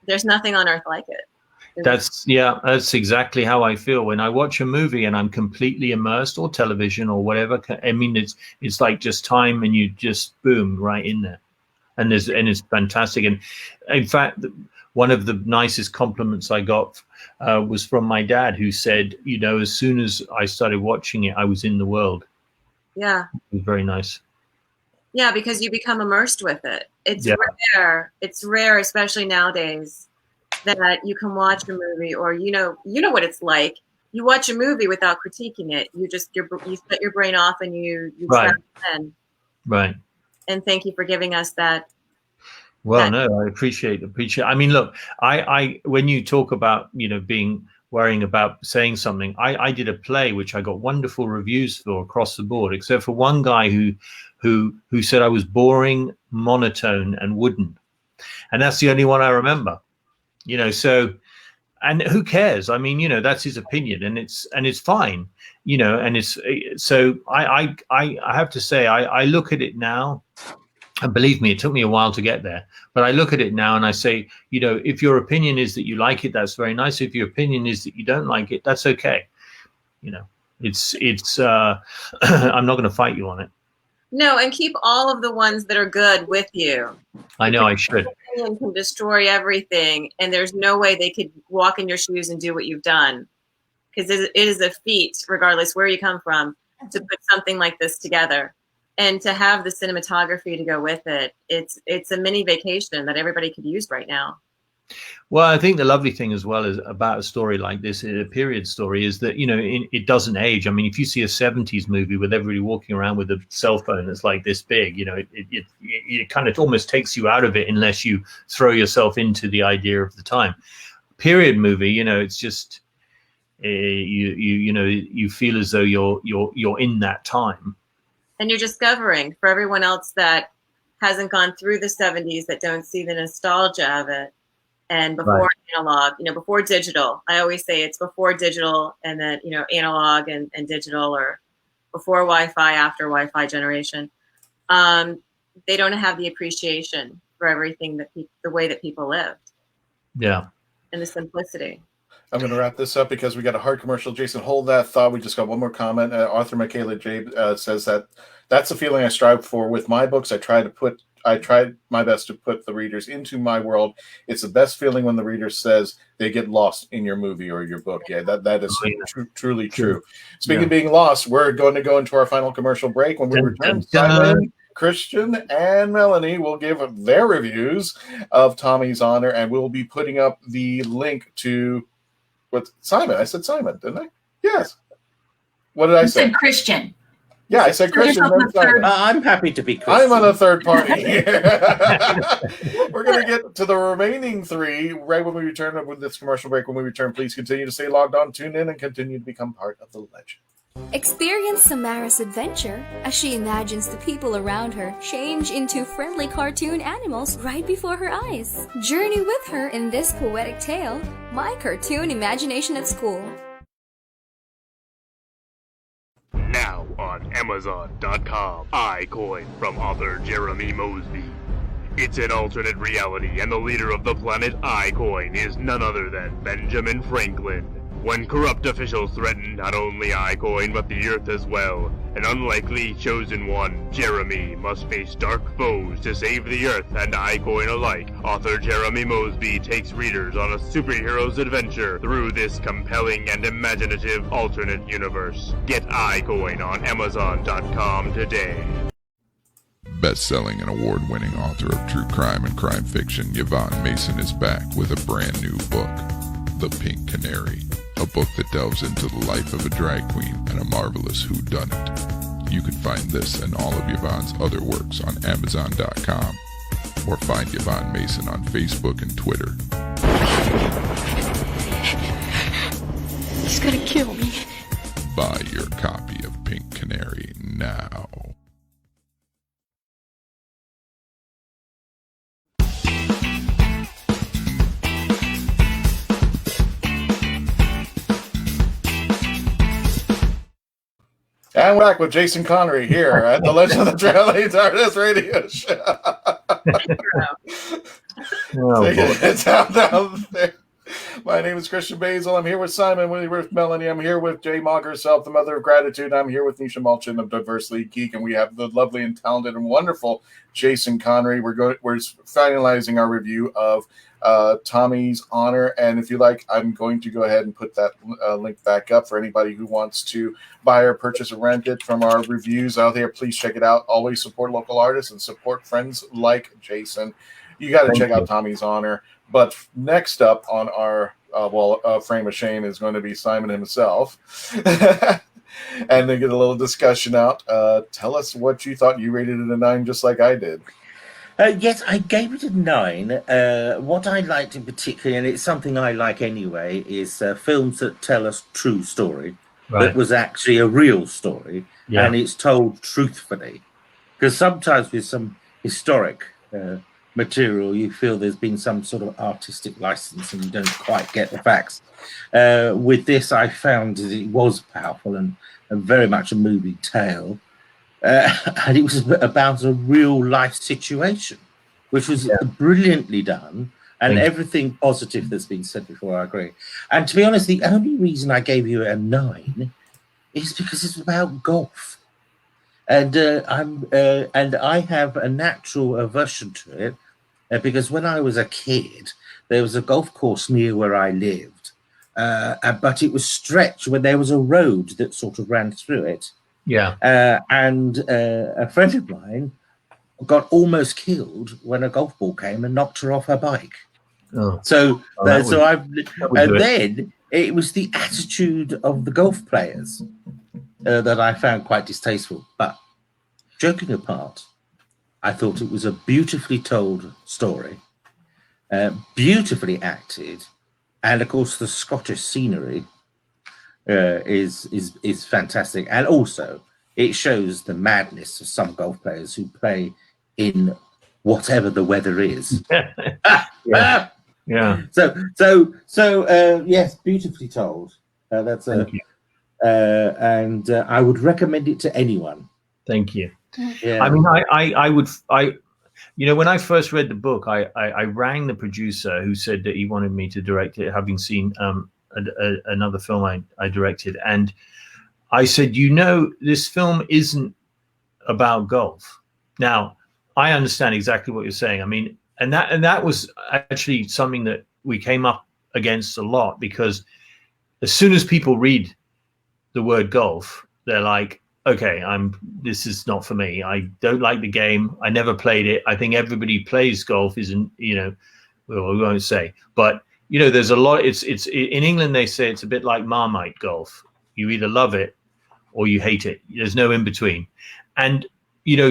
on earth like it. That's exactly how I feel when I watch a movie and I'm completely immersed, or television or whatever. I mean, it's like just time, and you just boom right in there, and it's fantastic. And in fact, one of the nicest compliments I got was from my dad, who said, as soon as I started watching it, I was in the world. Yeah, it was very nice. Yeah, because you become immersed with it. It's rare. It's rare, especially nowadays, that you can watch a movie, or you know what it's like. You watch a movie without critiquing it. You set your brain off, and you right. in. Right. And thank you for giving us that. Well, no, I appreciate. I mean, look, I when you talk about worrying about saying something, I did a play which I got wonderful reviews for across the board, except for one guy who said I was boring, monotone, and wooden, and that's the only one I remember. So, and who cares? I mean, that's his opinion, and it's fine, and it's so. I have to say, I look at it now. And believe me, it took me a while to get there, but I look at it now and I say, if your opinion is that you like it, that's very nice. If your opinion is that you don't like it, that's okay. It's I'm not going to fight you on it. No, and keep all of the ones that are good with you. I know I should. Opinion can destroy everything, and there's no way they could walk in your shoes and do what you've done, because it is a feat, regardless where you come from, to put something like this together. And to have the cinematography to go with it, it's a mini vacation that everybody could use right now. Well, I think the lovely thing as well is about a story like this, a period story, is that, it doesn't age. I mean, if you see a 70s movie with everybody walking around with a cell phone that's like this big, it kind of almost takes you out of it unless you throw yourself into the idea of the time. Period movie, it's just you feel as though you're in that time. And you're discovering, for everyone else that hasn't gone through the 70s, that don't see the nostalgia of it, and before analog, before digital. I always say it's before digital, and then, analog and digital, or before Wi-Fi, after Wi-Fi generation. They don't have the appreciation for everything the way that people lived. Yeah. And the simplicity. I'm going to wrap this up because we got a hard commercial. Jason, hold that thought. We just got one more comment. Author Michaela Jabe says that's the feeling I strive for with my books. I tried my best to put the readers into my world. It's the best feeling when the reader says they get lost in your movie or your book. Yeah, that is truly true. Speaking of being lost, we're going to go into our final commercial break. When we return, Simon, Christian, and Melanie will give their reviews of Tommy's Honor, and we'll be putting up the link to what Simon. I said Simon, didn't I? Yes. What did I say? You said Christian. Yeah, I said Christian. I'm happy to be Christian. I'm on a third party here. We're going to get to the remaining three right when we return with this commercial break. When we return, please continue to stay logged on, tune in, and continue to become part of the legend. Experience Samara's adventure as she imagines the people around her change into friendly cartoon animals right before her eyes. Journey with her in this poetic tale, My Cartoon Imagination at School. Now on Amazon.com, I Coin from author Jeremy Mosby. It's an alternate reality, and the leader of the planet iCoin is none other than Benjamin Franklin. When corrupt officials threaten not only iCoin but the Earth as well, an unlikely chosen one, Jeremy, must face dark foes to save the Earth and iCoin alike. Author Jeremy Mosby takes readers on a superhero's adventure through this compelling and imaginative alternate universe. Get iCoin on Amazon.com today. Best-selling and award-winning author of true crime and crime fiction, Yvonne Mason is back with a brand new book, The Pink Canary, a book that delves into the life of a drag queen and a marvelous whodunit. You can find this and all of Yvonne's other works on Amazon.com, or find Yvonne Mason on Facebook and Twitter. He's gonna kill me. Buy your copy of Pink Canary now. And we're back with Jason Connery here at the Legend of the Traveling Tardis radio show. It's down there. My name is Christian Basil. I'm here with Simon Winworth Melanie. I'm here with Jay Mogg herself, the mother of gratitude. I'm here with Nisha Mulchin of Diversity Geek, and we have the lovely and talented and wonderful Jason Connery. We're finalizing our review of Tommy's Honor, and if you like, I'm going to go ahead and put that link back up for anybody who wants to buy or purchase or rent it from our reviews out there. Please check it out. Always support local artists and support friends like Jason. You got to check out Tommy's Honor. But next up on our frame of shame is going to be Simon himself. And then get a little discussion out. Tell us what you thought. You rated it a 9 just like I did. Yes, I gave it a 9. What I liked in particular, and it's something I like anyway, is films that tell us true story. Right. That was actually a real story, Yeah. and it's told truthfully. Because sometimes with some historic material, you feel there's been some sort of artistic license and you don't quite get the facts. With this, I found that it was powerful and very much a movie tale. And it was about a real life situation, which was brilliantly done, and everything positive that's been said before, I agree. And to be honest, the only reason I gave you a 9 is because it's about golf. And I have a natural aversion to it because when I was a kid, there was a golf course near where I lived, but it was stretched where there was a road that sort of ran through it. Yeah. And a friend of mine got almost killed when a golf ball came and knocked her off her bike. Oh. Then it was the attitude of the golf players that I found quite distasteful. But joking apart, I thought it was a beautifully told story, beautifully acted, and of course the Scottish scenery is fantastic, and also it shows the madness of some golf players who play in whatever the weather is. Yeah. So yes, beautifully told. That's Thank you. And I would recommend it to anyone. Thank you. Yeah. I mean, I would, when I first read the book, I rang the producer who said that he wanted me to direct it, having seen another film I directed. And I said, this film isn't about golf. Now, I understand exactly what you're saying. I mean, and that was actually something that we came up against a lot, because as soon as people read the word golf, they're like, okay, this is not for me. I don't like the game. I never played it. I think everybody plays golf isn't, well, we won't say, but there's a lot. It's in England, they say it's a bit like Marmite golf. You either love it or you hate it. There's no in between. And,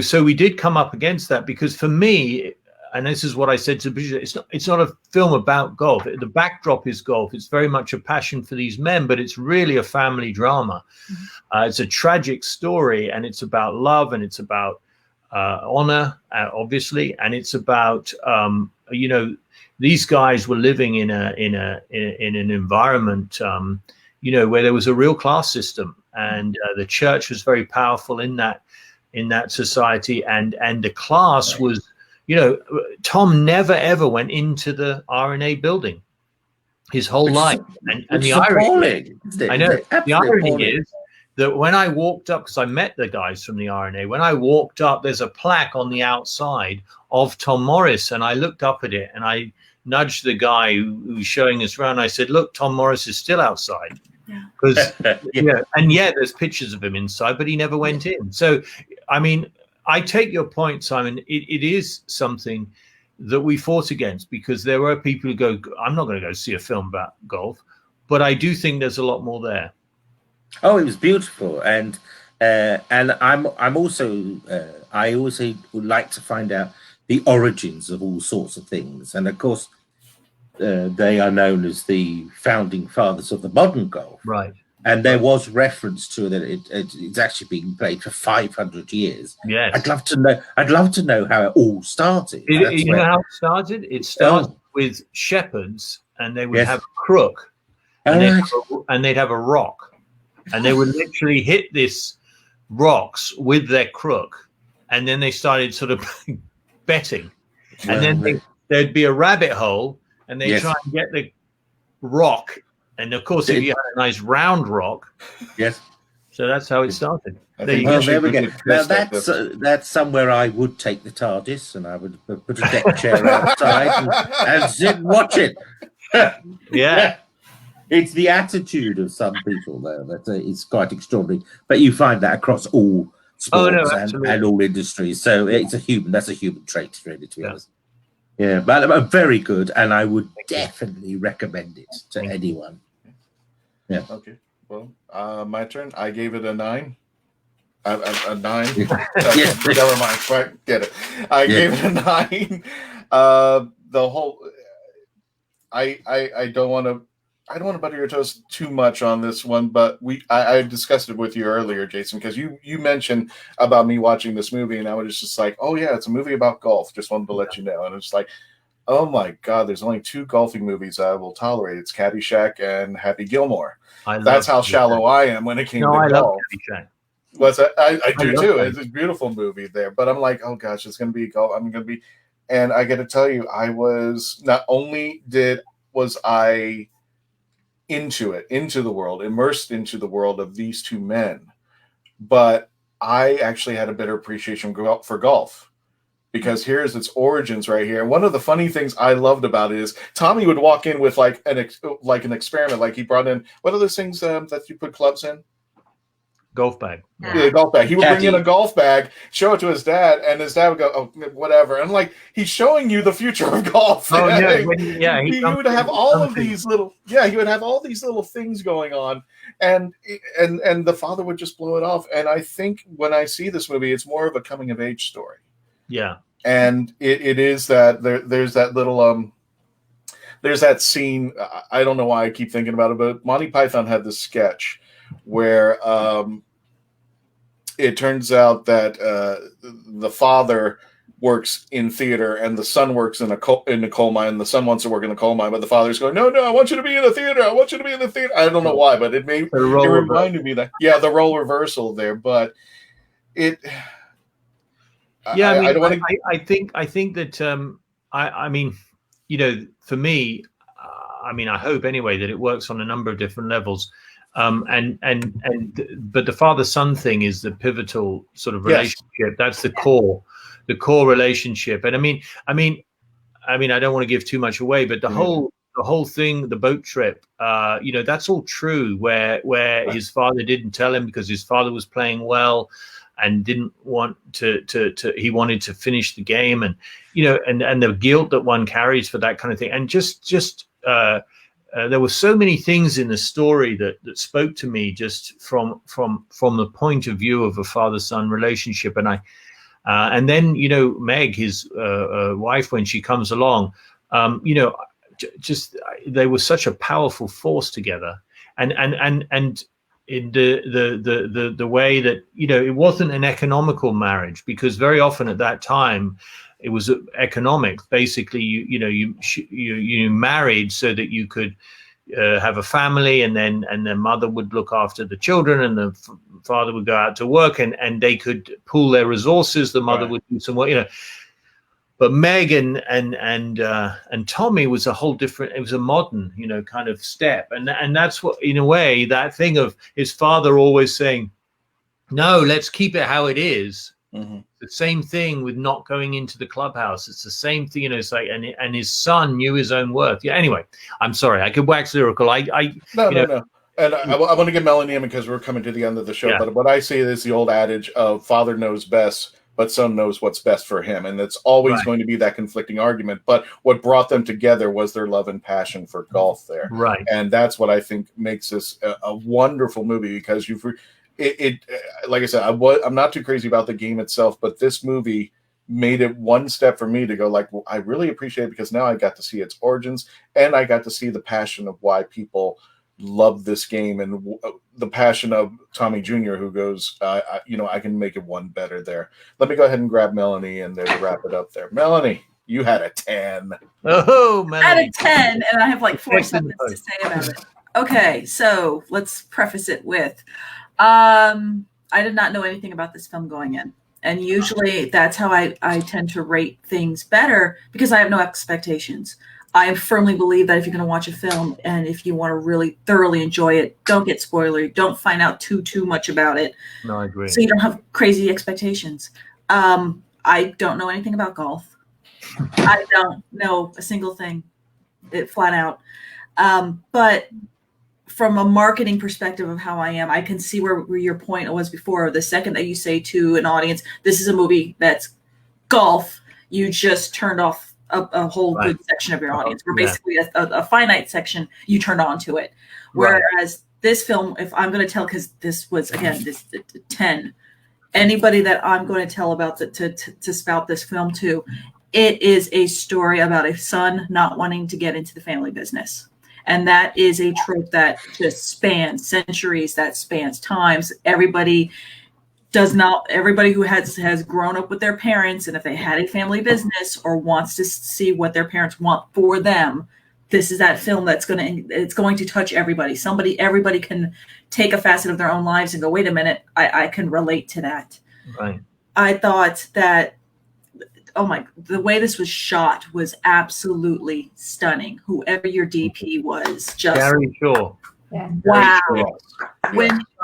so we did come up against that, because for me, and this is what I said to the producer, it's not a film about golf. The backdrop is golf. It's very much a passion for these men, but it's really a family drama. Mm-hmm. It's a tragic story, and it's about love, and it's about honor, obviously, and it's about these guys were living in an environment where there was a real class system, and the church was very powerful in that society, and the class was Tom never ever went into the RNA building his whole life. And the irony, I know, the irony is that when I walked up, because I met the guys from the RNA, when I walked up, there's a plaque on the outside of Tom Morris, and I looked up at it and I nudged the guy who was showing us around. I said, "Look, Tom Morris is still outside." Because there's pictures of him inside, but he never went in. So, I mean, I take your point, Simon. It is something that we fought against, because there were people who go, "I'm not going to go see a film about golf," but I do think there's a lot more there. Oh, it was beautiful, and I'm also I also would like to find out the origins of all sorts of things, and of course. They are known as the founding fathers of the modern golf, right? And there was reference to that it's actually been played for 500 years. Yes, I'd love to know how it all started. You know how it started? It started with shepherds, and they would have a crook, and they'd have a rock, and they would literally hit this rocks with their crook, and then they started sort of betting, and then there'd be a rabbit hole. And they try and get the rock, and of course, if you had a nice round rock, so that's how it started. There we go. Now that's somewhere I would take the TARDIS, and I would put a deck chair outside and sit and watch it. It's the attitude of some people, though, that is quite extraordinary. But you find that across all sports and all industries. So that's a human trait, really, to be honest. Yeah, but very good, and I would definitely recommend it to anyone. Yeah. Okay. Well, my turn. I gave it a 9. A 9. Never mind. Quite get it. I gave it a 9. The whole. I don't want to butter your toast too much on this one, but I discussed it with you earlier, Jason, because you mentioned about me watching this movie, and I was just like, oh yeah, it's a movie about golf. Just wanted to let you know. And it's like, oh my God, there's only 2 golfing movies I will tolerate. It's Caddyshack and Happy Gilmore. That's how shallow I am when it came to golf. Love Caddyshack. What's that? I do too. It's a beautiful movie there, but I'm like, oh gosh, it's going to be golf. I'm going to be, and I got to tell you, I was not only was I into the world, immersed into the world of these 2 men, but I actually had a better appreciation for golf, because here's its origins right here. And one of the funny things I loved about it is Tommy would walk in with like an experiment, like he brought in, what are those things that you put clubs in? Golf bag. Yeah, golf bag. He would bring in a golf bag, show it to his dad, and his dad would go, "Oh, whatever." And like, he's showing you the future of golf. Oh yeah, he would have all of these little, he would have all these little things going on, and the father would just blow it off. And I think when I see this movie, it's more of a coming of age story. Yeah, and it is that there's that little there's that scene. I don't know why I keep thinking about it, but Monty Python had this sketch where it turns out that the father works in theater and the son works in a coal mine. The son wants to work in the coal mine, but the father's going, no, I want you to be in the theater. I want you to be in the theater. I don't know why, but it reminded me that, the role reversal there. But I think that I mean, for me, I hope anyway that it works on a number of different levels. But the father-son thing is the pivotal sort of relationship. Yes. That's the core relationship. And I mean, I don't want to give too much away, but the whole thing, the boat trip, that's all true. Where his father didn't tell him because his father was playing well and didn't want he wanted to finish the game, and and the guilt that one carries for that kind of thing, and there were so many things in the story that spoke to me just from the point of view of a father-son relationship. And then Meg, his wife, when she comes along, they were such a powerful force together, and in the way that it wasn't an economical marriage, because very often at that time it was economic. Basically, you married so that you could have a family, and then mother would look after the children, and the father would go out to work, and they could pool their resources. The mother would do some work. But Meg and Tommy was a whole different. It was a modern, kind of step, and that's what, in a way, that thing of his father always saying, "No, let's keep it how it is." Mm-hmm. The same thing with not going into the clubhouse. It's the same thing, It's like, and his son knew his own worth. Yeah. Anyway, I'm sorry, I could wax lyrical. No. And I want to give Melanie in because we're coming to the end of the show. Yeah. But what I see is the old adage of father knows best, but son knows what's best for him. And it's always going to be that conflicting argument. But what brought them together was their love and passion for golf there. Right. And that's what I think makes this a wonderful movie, because like I said, I'm not too crazy about the game itself, but this movie made it one step for me to go like, well, I really appreciate it, because now I got to see its origins, and I got to see the passion of why people love this game, and the passion of Tommy Jr., who goes, I can make it one better there. Let me go ahead and grab Melanie in there to wrap it up there. Melanie, you had a 10. Oh, Melanie. I had a 10, and I have like 4 sentences to say about it. Okay, so let's preface it with, I did not know anything about this film going in. And usually that's how I tend to rate things better, because I have no expectations. I firmly believe that if you're going to watch a film, and if you want to really thoroughly enjoy it, don't get spoilery. Don't find out too much about it. No, I agree. So you don't have crazy expectations. I don't know anything about golf. I don't know a single thing, flat out. But from a marketing perspective of how I am, I can see where your point was before. The second that you say to an audience, this is a movie that's golf, you just turned off a whole good section of your audience. We're basically a finite section you turned on to it. Whereas this film, if I'm going to tell, because this was, again, this 10, anybody that I'm going to tell about to spout this film to, it is a story about a son not wanting to get into the family business. And that is a trope that just spans centuries, that spans times. Everybody who has grown up with their parents, and if they had a family business or wants to see what their parents want for them, this is that film it's going to touch everybody. Everybody can take a facet of their own lives and go, wait a minute, I can relate to that. Right. I thought that, the way this was shot was absolutely stunning. Whoever your DP was, just Gary Shaw. Yeah. Wow.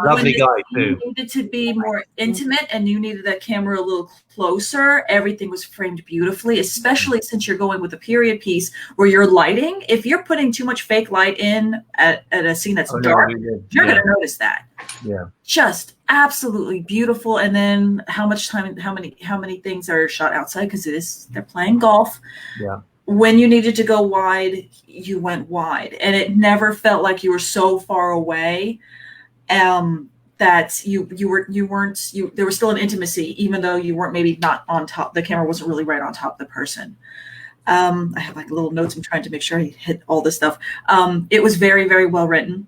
Lovely guy too. You needed to be more intimate, and you needed that camera a little closer. Everything was framed beautifully, especially since you're going with a period piece where your lighting, if you're putting too much fake light in at a scene that's dark, you're going to notice that. Yeah. Just absolutely beautiful. And then how many things are shot outside, because they're playing golf. Yeah. When you needed to go wide, you went wide, and it never felt like you were so far away that there was still an intimacy, even though you weren't maybe not on top. The camera wasn't really right on top of the person. I have like little notes. I'm trying to make sure I hit all this stuff. It was very, very well written.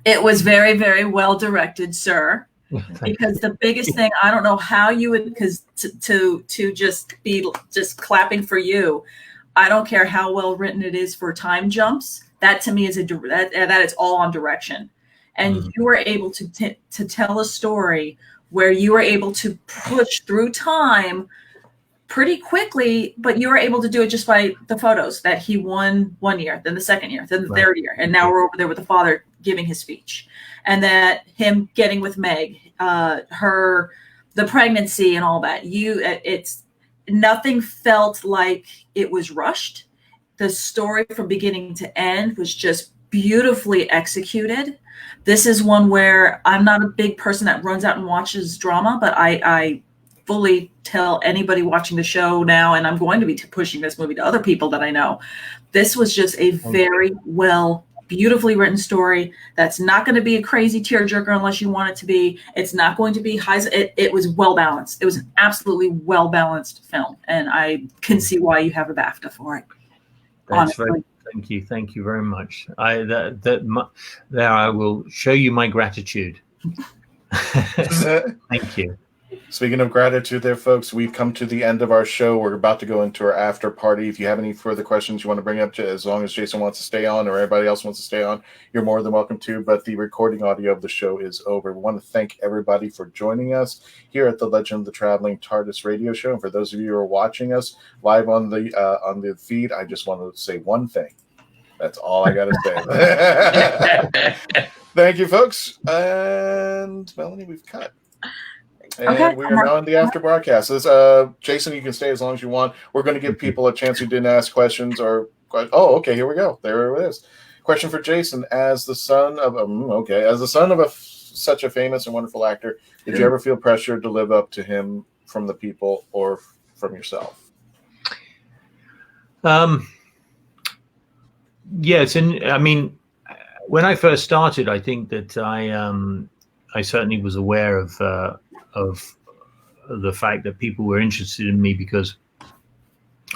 It was very, very well directed, sir. Because the biggest thing, I don't know how you would, because to just be just clapping for you, I don't care how well written it is for time jumps. That to me is that is all on direction. And you were able to tell a story where you were able to push through time pretty quickly, but you were able to do it just by the photos that he won 1 year, then the second year, then the third year. And now we're over there with the father giving his speech. And that him getting with Meg, the pregnancy and all that. Nothing felt like it was rushed. The story from beginning to end was just beautifully executed. This is one where I'm not a big person that runs out and watches drama, but I fully tell anybody watching the show now, and I'm going to be pushing this movie to other people that I know. This was just a very beautifully written story that's not going to be a crazy tearjerker unless you want it to be. It's not going to be high. It was well balanced. It was an absolutely well balanced film, and I can see why you have a BAFTA for it. Thank you very much. I will show you my gratitude. Thank you. Speaking of gratitude there, folks, we've come to the end of our show. We're about to go into our after party. If you have any further questions you want to bring up, as long as Jason wants to stay on or everybody else wants to stay on, you're more than welcome to. But the recording audio of the show is over. We want to thank everybody for joining us here at the Legend of the Traveling TARDIS radio show. And for those of you who are watching us live on the feed, I just want to say one thing. That's all I got to say. Thank you, folks. And Melanie, we've cut. And we are now in the after broadcast. So Jason, you can stay as long as you want. We're going to give people a chance who didn't ask questions or. Oh, okay. Here we go. There it is. Question for Jason: as the son of such a famous and wonderful actor, did you ever feel pressured to live up to him from the people or from yourself? Yes, and I mean, when I first started, I think that I certainly was aware of the fact that people were interested in me because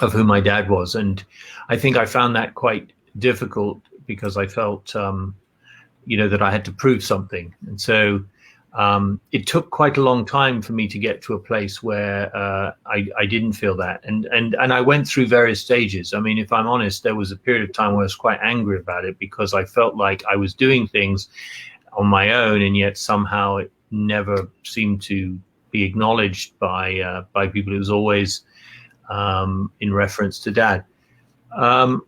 of who my dad was, and I think I found that quite difficult because I felt, that I had to prove something, and so it took quite a long time for me to get to a place where I didn't feel that, and I went through various stages. I mean, if I'm honest, there was a period of time where I was quite angry about it because I felt like I was doing things on my own, and yet somehow it never seemed to be acknowledged by people. It was always in reference to Dad. And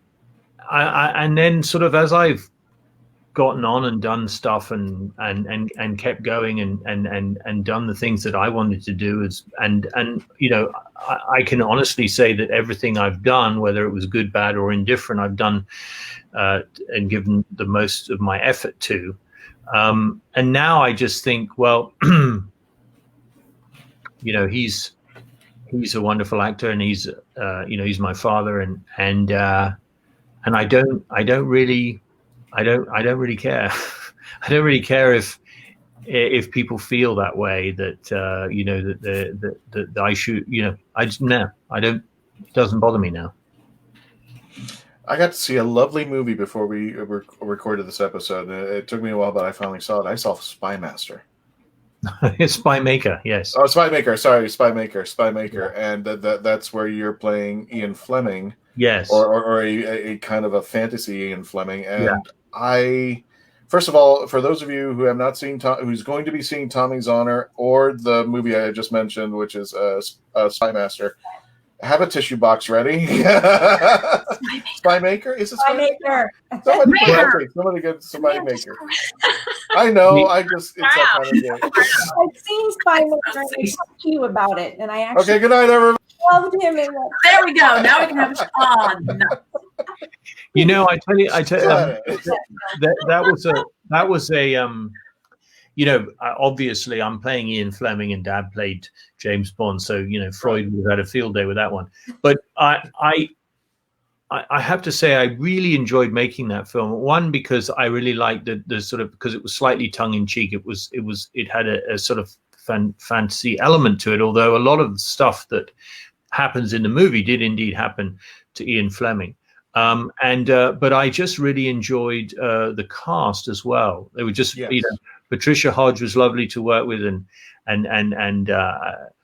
then sort of as I've gotten on and done stuff and kept going and done the things that I wanted to do, I can honestly say that everything I've done, whether it was good, bad, or indifferent, I've done and given the most of my effort to. And now I just think, well, he's a wonderful actor, and he's my father, and I don't really care. I don't really care if people feel that way, that that I should, I don't. It doesn't bother me now. I got to see a lovely movie before we recorded this episode. It took me a while, but I finally saw it. I saw Spy Master. Spy Maker, yes. Oh, Spy Maker. Sorry, Spy Maker. Yeah. And that's where you're playing Ian Fleming. Yes. Or a kind of a fantasy Ian Fleming. And first of all, for those of you who have not seen, who's going to be seeing Tommy's Honor or the movie I just mentioned, which is Spy Master, have a tissue box ready. Spy Maker? Is it Spy Maker? Somebody get Spy Maker. I know. It's that kind of thing. I've seen Spy Maker and I talked to you about it, and I actually okay. Good night, everyone. Loved him in that. There we go. Now we can have fun. I tell you, that was a obviously I'm playing Ian Fleming and Dad played James Bond, so Freud would have had a field day with that one. But I have to say I really enjoyed making that film. One, because I really liked the sort of, because it was slightly tongue in cheek. It had a sort of fantasy element to it. Although a lot of the stuff that happens in the movie did indeed happen to Ian Fleming. But I just really enjoyed the cast as well. They were just Patricia Hodge was lovely to work with, and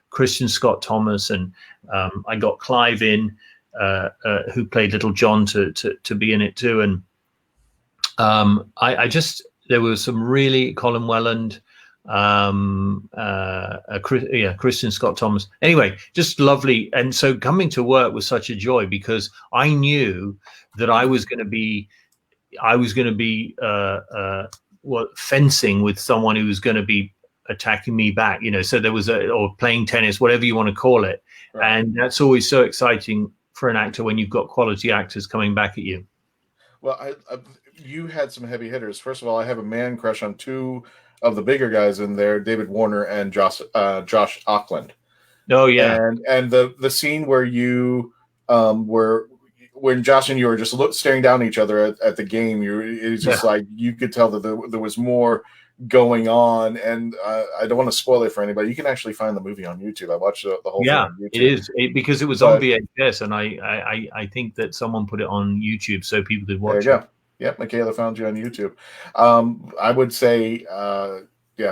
Christian Scott Thomas, and I got Clive in, who played Little John to be in it too, and there was some really Colin Welland, Christian Scott Thomas. Anyway, just lovely, and so coming to work was such a joy because I knew that I was going to be fencing with someone who was going to be attacking me back, so there was or playing tennis, whatever you want to call it. Right. And that's always so exciting for an actor when you've got quality actors coming back at you. Well, you had some heavy hitters. First of all, I have a man crush on two of the bigger guys in there, David Warner and Josh Auckland. Oh yeah. And the scene where you when Josh and you were just staring down at each other at the game, it's just like you could tell that there was more going on, and I don't want to spoil it for anybody. You can actually find the movie on YouTube. I watched the whole thing on YouTube. It is because it was on VHS, and I think that someone put it on YouTube so people could watch it. Yep, Michaela found you on YouTube. I would say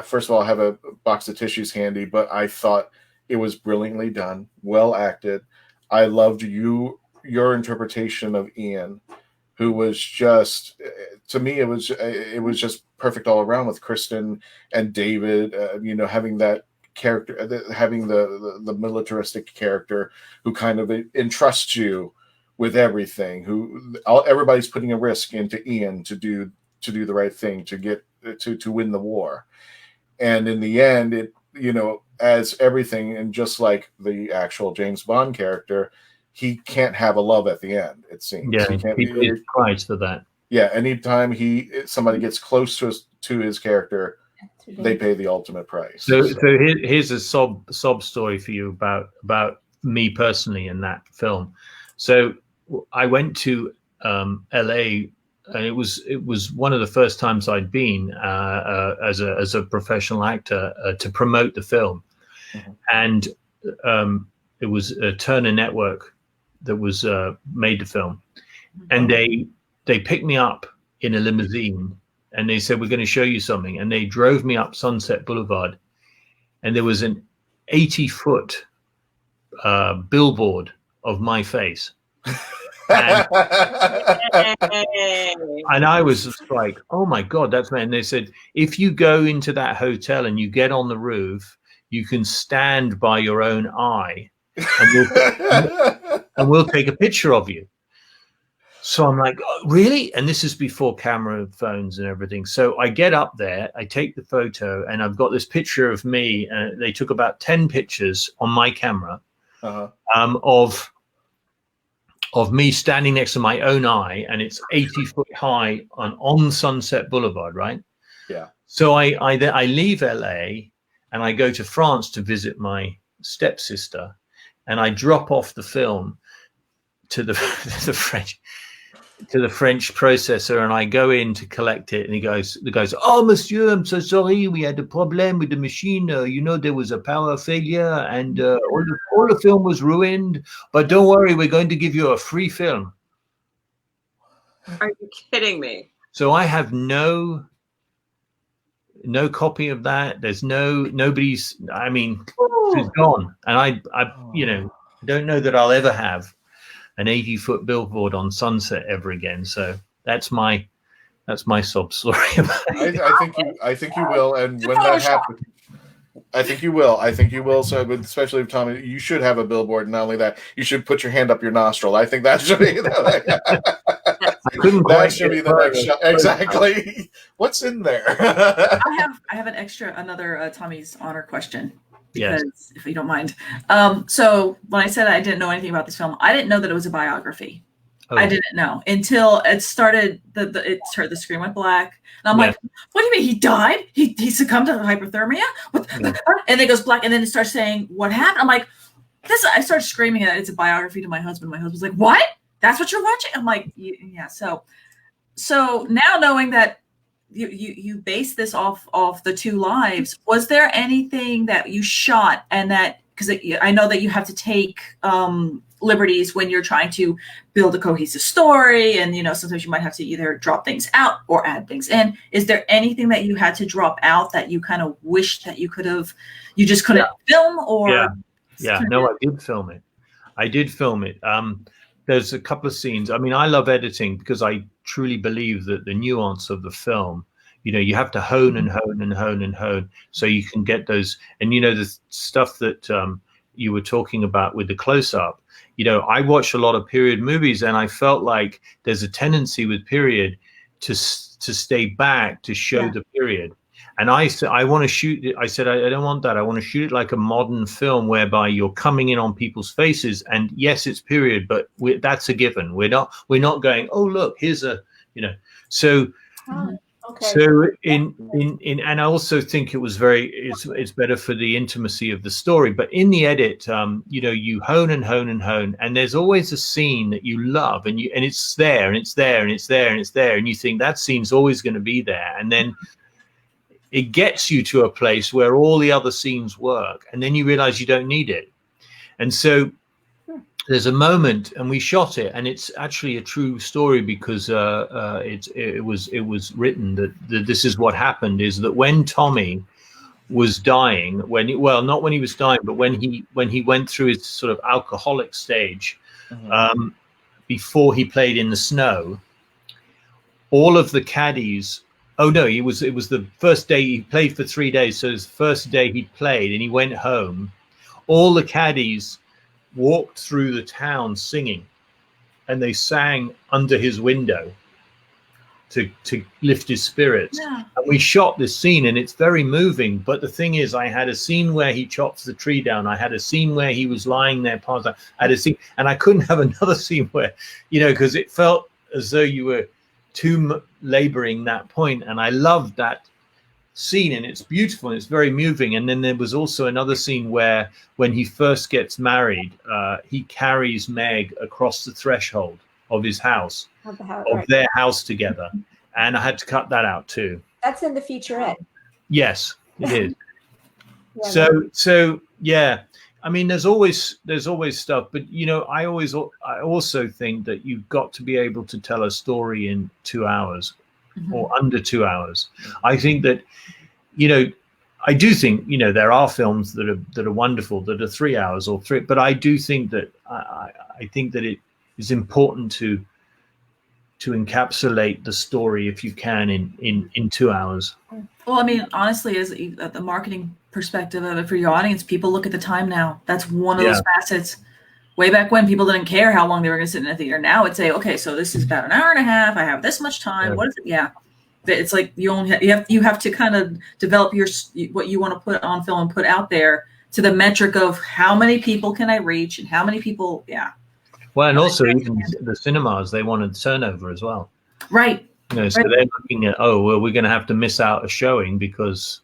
first of all, I have a box of tissues handy, but I thought it was brilliantly done, well acted. I loved your interpretation of Ian, who was just, to me, it was just perfect all around with Kristen and David. Having that character, having the militaristic character who kind of entrusts you with everything. Everybody's putting a risk into Ian to do the right thing, to get to win the war, and in the end, it as everything, and just like the actual James Bond character, he can't have a love at the end. It seems. Yeah, he pays price for that. Yeah, anytime somebody gets close to his character, they pay the ultimate price. So here's a sob story for you about me personally in that film. So I went to LA, and it was one of the first times I'd been as a professional actor to promote the film, and it was a Turner Network that was made the film, and they picked me up in a limousine, and they said, we're going to show you something, and they drove me up Sunset Boulevard, and there was an 80-foot billboard of my face. And I was just like, oh my God, that's me. And they said, if you go into that hotel and you get on the roof, you can stand by your own eye, and we'll take a picture of you. So I'm like, oh, really? And this is before camera phones and everything. So I get up there, I take the photo, and I've got this picture of me. They took about 10 pictures on my camera of me standing next to my own eye, and it's 80 foot high on Sunset Boulevard, right? Yeah. So I leave LA and I go to France to visit my stepsister, and I drop off the film to the French processor, and I go in to collect it, and the guy's, oh, monsieur, I'm so sorry, we had a problem with the machine. There was a power failure, and all the film was ruined. But don't worry, we're going to give you a free film. Are you kidding me? So I have no copy of that. There's nobody's. I mean, it's gone, and I don't know that I'll ever have an 80-foot billboard on Sunset ever again. So that's my sob story about it. I think you will, and when that happens, I think you will. So, especially with Tommy, you should have a billboard. And not only that, you should put your hand up your nostril. I think that should be. I couldn't quite. That should be the next shot. Exactly. What's in there? I have another Tommy's honor question. Because, yes, if you don't mind. So when I said I didn't know anything about this film, I didn't know that it was a biography. Oh. I didn't know until it started. The screen went black, and I'm like, "What do you mean he died? He succumbed to hypothermia? What?" And it goes black, and then it starts saying, "What happened?" I'm like, "This." I started screaming that it's a biography to my husband. My husband's like, "What? That's what you're watching?" I'm like, "Yeah." So now knowing that. You base this off the two lives. Was there anything that you shot and that, because I know that you have to take liberties when you're trying to build a cohesive story, and sometimes you might have to either drop things out or add things in. Is there anything that you had to drop out that you kind of wish that you just couldn't film? Or no, I did film it. There's a couple of scenes. I mean, I love editing because I truly believe that the nuance of the film, you have to hone and hone and hone and hone so you can get those. And, the stuff that you were talking about with the close-up, I watched a lot of period movies, and I felt like there's a tendency with period to stay back to show the period. And I said, I want to shoot it. I said, I don't want that. I want to shoot it like a modern film whereby you're coming in on people's faces. And yes, it's period, but that's a given. We're not going, oh, look, here's so. Okay. So and I also think it was it's better for the intimacy of the story. But in the edit, you hone and hone and hone, and there's always a scene that you love, and it's there and it's there and it's there and it's there, and you think that scene's always going to be there, and then it gets you to a place where all the other scenes work, and then you realize you don't need it. And so there's a moment, and we shot it, and it's actually a true story because it was written that this is what happened, is that when Tommy was dying, not when he was dying, but when he went through his sort of alcoholic stage, before he played in the snow, all of the caddies. Oh no, it was the first day he played for 3 days. So his first day he played and he went home. All the caddies walked through the town singing, and they sang under his window to lift his spirits. Yeah. And we shot this scene, and it's very moving. But the thing is, I had a scene where he chops the tree down. I had a scene where he was lying there. I had a scene, and I couldn't have another scene where, because it felt as though you were too laboring that point. And I loved that scene, and it's beautiful and it's very moving. And then there was also another scene where when he first gets married, he carries Meg across the threshold of his house, of their house together, and I had to cut that out too. That's in the featurette. Yes, it is. So yeah, I mean, there's always stuff, but I also think that you've got to be able to tell a story in 2 hours or under 2 hours. I think that, I do think, there are films that are wonderful, that are 3 hours or three, but I do think that I think that it is important to encapsulate the story, if you can, in 2 hours. Well, I mean, honestly, as the marketing perspective of it for your audience, people look at the time now. That's one of those facets. Way back when, people didn't care how long they were going to sit in a theater. Now it's okay, so this is about an hour and a half. I have this much time. What is it? Yeah. It's like you have to kind of develop what you want to put on film and put out there to the metric of how many people can I reach and how many people. Yeah. Well, and also even the cinemas, they wanted turnover as well. Right. So they're looking at, we're going to have to miss out a showing because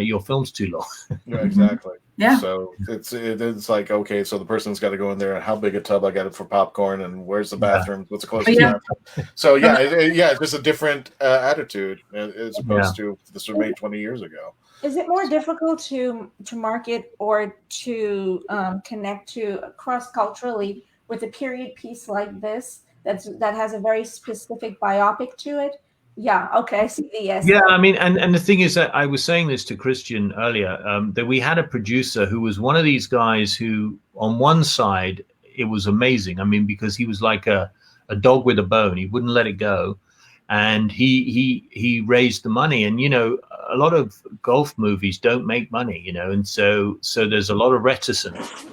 your film's too long. Yeah, exactly. Yeah. So it's like, okay, so the person's got to go in there, and how big a tub I got it for popcorn, and where's the bathroom? What's the closest bathroom? So it's just a different attitude as opposed to this was made 20 years ago. Is it more difficult to market or to connect to cross-culturally with a period piece like this that has a very specific biopic to it? Yeah, okay, I see the yes. Yeah, I mean, and the thing is that I was saying this to Christian earlier, that we had a producer who was one of these guys who, on one side, it was amazing. I mean, because he was like a dog with a bone. He wouldn't let it go. And he raised the money. And, a lot of golf movies don't make money, and so there's a lot of reticence.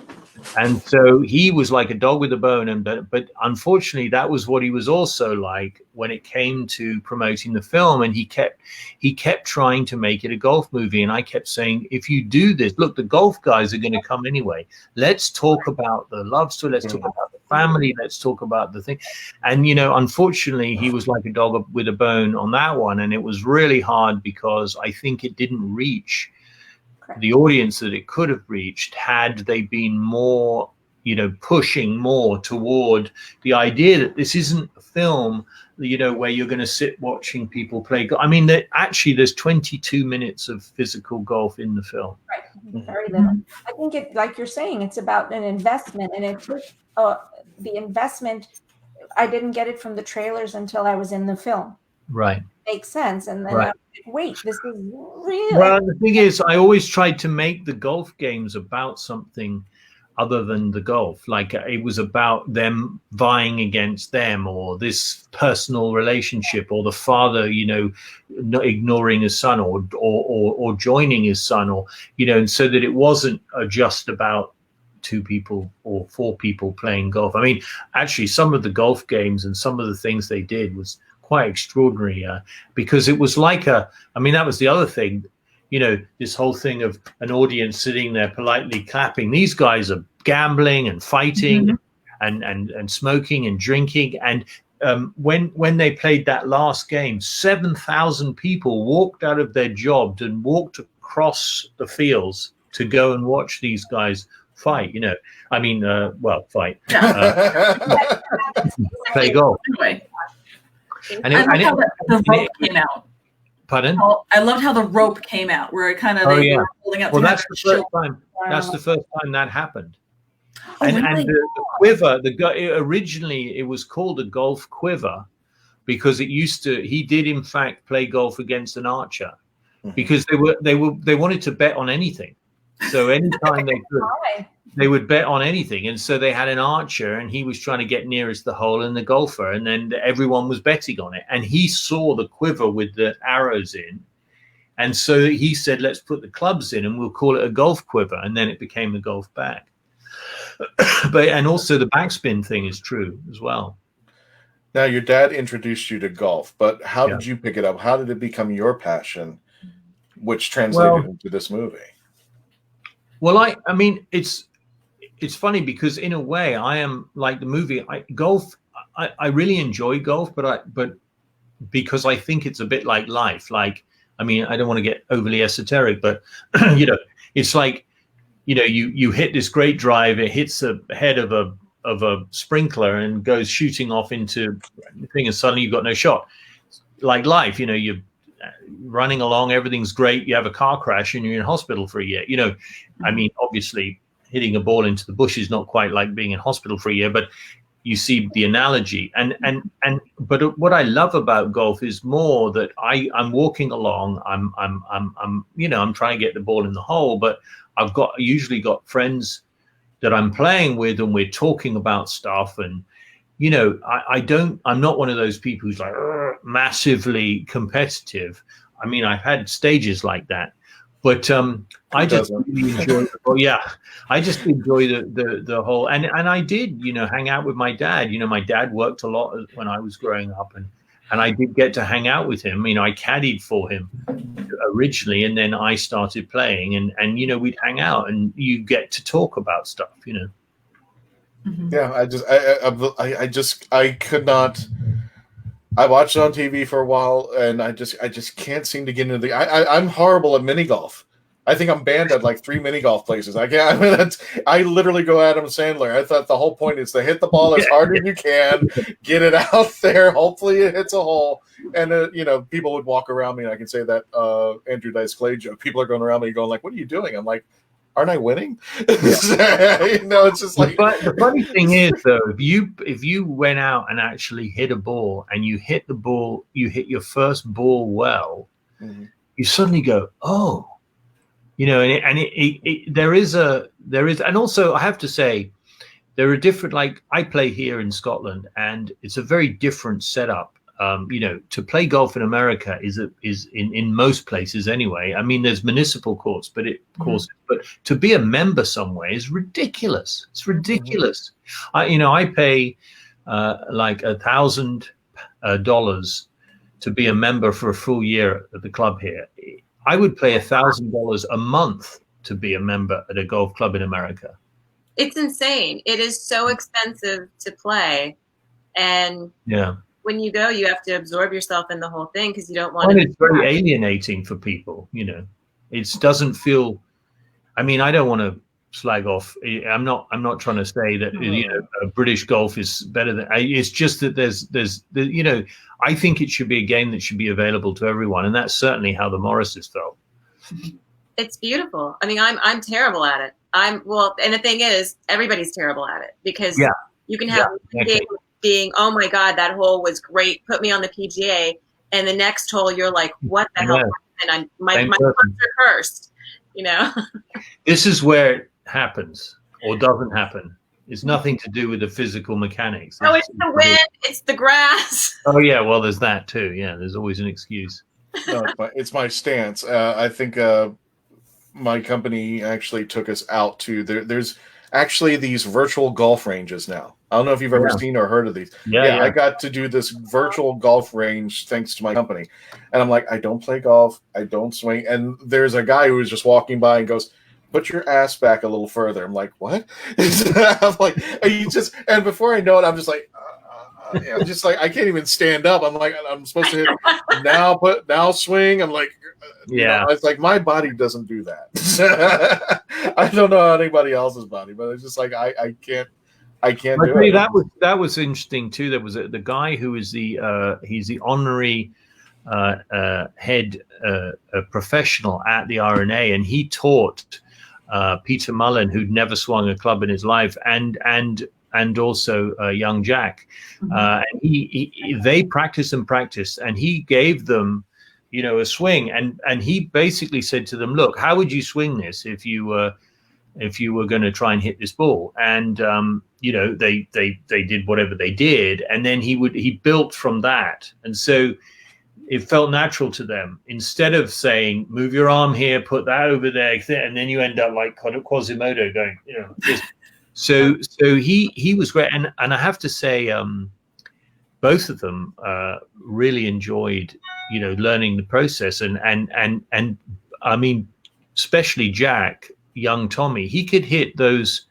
And so he was like a dog with a bone, but unfortunately, that was what he was also like when it came to promoting the film. And he kept trying to make it a golf movie. And I kept saying, if you do this, look, the golf guys are going to come anyway. Let's talk about the love story. Let's talk about the family. Let's talk about the thing. And, unfortunately, he was like a dog with a bone on that one. And it was really hard because I think it didn't reach the audience that it could have reached had they been more, pushing more toward the idea that this isn't a film, where you're going to sit watching people play. I mean, there's 22 minutes of physical golf in the film. Right. Very little. I think it, like you're saying, it's about an investment, and it took the investment. I didn't get it from the trailers until I was in the film. Right. Makes sense. And then I was like, wait, this is really. Well, the thing is, I always tried to make the golf games about something other than the golf. Like it was about them vying against them, or this personal relationship, or the father, not ignoring his son, or joining his son, or, and so that it wasn't just about 2 people or 4 people playing golf. I mean, actually, some of the golf games and some of the things they did was quite extraordinary, because it was like that was the other thing, this whole thing of an audience sitting there politely clapping. These guys are gambling and fighting and smoking and drinking. And when they played that last game, 7,000 people walked out of their jobs and walked across the fields to go and watch these guys fight. Fight, play golf. Anyway. And I love how the rope came out. Pardon? I loved how the rope came out, where it kind of were holding up. Well, that's the first time. That's the first time that happened. And the quiver, originally it was called a golf quiver because he did in fact play golf against an archer, because they wanted to bet on anything. So anytime they could, they would bet on anything. And so they had an archer, and he was trying to get nearest the hole, and the golfer, and then everyone was betting on it. And he saw the quiver with the arrows in. And so he said, let's put the clubs in and we'll call it a golf quiver. And then it became a golf bag. And also the backspin thing is true as well. Now, your dad introduced you to golf, but how did you pick it up? How did it become your passion, which translated into this movie? Well, I mean, it's funny because in a way I am like the movie. Golf. I really enjoy golf, but because I think it's a bit like life. Like, I mean, I don't want to get overly esoteric, but it's like, you hit this great drive, it hits the head of a sprinkler and goes shooting off into the thing, and suddenly you've got no shot. Like life, you're running along, everything's great, you have a car crash and you're in hospital for a year. I mean, obviously hitting a ball into the bush is not quite like being in hospital for a year, but you see the analogy. But what I love about golf is more that I'm walking along, I'm trying to get the ball in the hole, but I've usually got friends that I'm playing with, and we're talking about stuff. And I'm not one of those people who's like massively competitive. I mean, I've had stages like that, but I just really enjoy. I just enjoy the whole. And I did, hang out with my dad. My dad worked a lot when I was growing up, and I did get to hang out with him. I caddied for him originally, and then I started playing, and we'd hang out, and you get to talk about stuff. Yeah, I could not. I watched it on TV for a while, and I just can't seem to get into I'm horrible at mini golf. I think I'm banned at like 3 mini golf places. I literally go Adam Sandler. I thought the whole point is to hit the ball as hard as you can, get it out there. Hopefully it hits a hole. And, people would walk around me, and I can say that Andrew Dice Clay joke. People are going around me going like, what are you doing? I'm like, aren't I winning? It's just like. But the funny thing is, though, if you went out and actually hit a ball, and you hit the ball, you hit your first ball well, you suddenly go, oh. There is, and also I have to say, there are different. Like, I play here in Scotland, and it's a very different setup. To play golf in America is in most places anyway. I mean, there's municipal courts, but to be a member somewhere is ridiculous. It's ridiculous. I pay like $1,000 to be a member for a full year at the club here. I would pay $1,000 a month to be a member at a golf club in America. It's insane. It is so expensive to play, and when you go, you have to absorb yourself in the whole thing because you don't want to. It's very alienating for people. It doesn't feel. I mean, I don't want to slag off. I'm not trying to say that British golf is better than. It's just that there's I think it should be a game that should be available to everyone, and that's certainly how the Morrises felt. It's beautiful. I mean, I'm terrible at it. And the thing is, everybody's terrible at it because you can have being, oh my God, that hole was great. Put me on the PGA, and the next hole you're like, what the hell? And my cards are cursed. This is where it happens or doesn't happen. It's nothing to do with the physical mechanics. It's the wind. It's the grass. Oh, yeah. Well, there's that, too. Yeah, there's always an excuse. No, it's my stance. I think my company actually took us out to there's actually these virtual golf ranges now. I don't know if you've ever seen or heard of these. Yeah, I got to do this virtual golf range thanks to my company. And I'm like, I don't play golf. I don't swing. And there's a guy who was just walking by and goes, put your ass back a little further. I'm like, what? I'm like, are you just, and before I know it, I'm just like, I'm just like, I can't even stand up. I'm like, I'm supposed to hit now swing. I'm like, it's like my body doesn't do that. I don't know how anybody else's body, but it's just like, I can't do it. That was interesting too. There was the guy who is he's the honorary head professional at the RNA, and he taught Peter Mullen, who'd never swung a club in his life, and also young Jack. And they practiced, and he gave them a swing. And he basically said to them, look, how would you swing this if you were going to try and hit this ball? And they did whatever they did, and then he built from that. And so it felt natural to them. Instead of saying, move your arm here, put that over there, and then you end up like Quasimodo going, this. So he was great. And I have to say, both of them really enjoyed, learning the process. And I mean, especially Jack, young Tommy, he could hit those.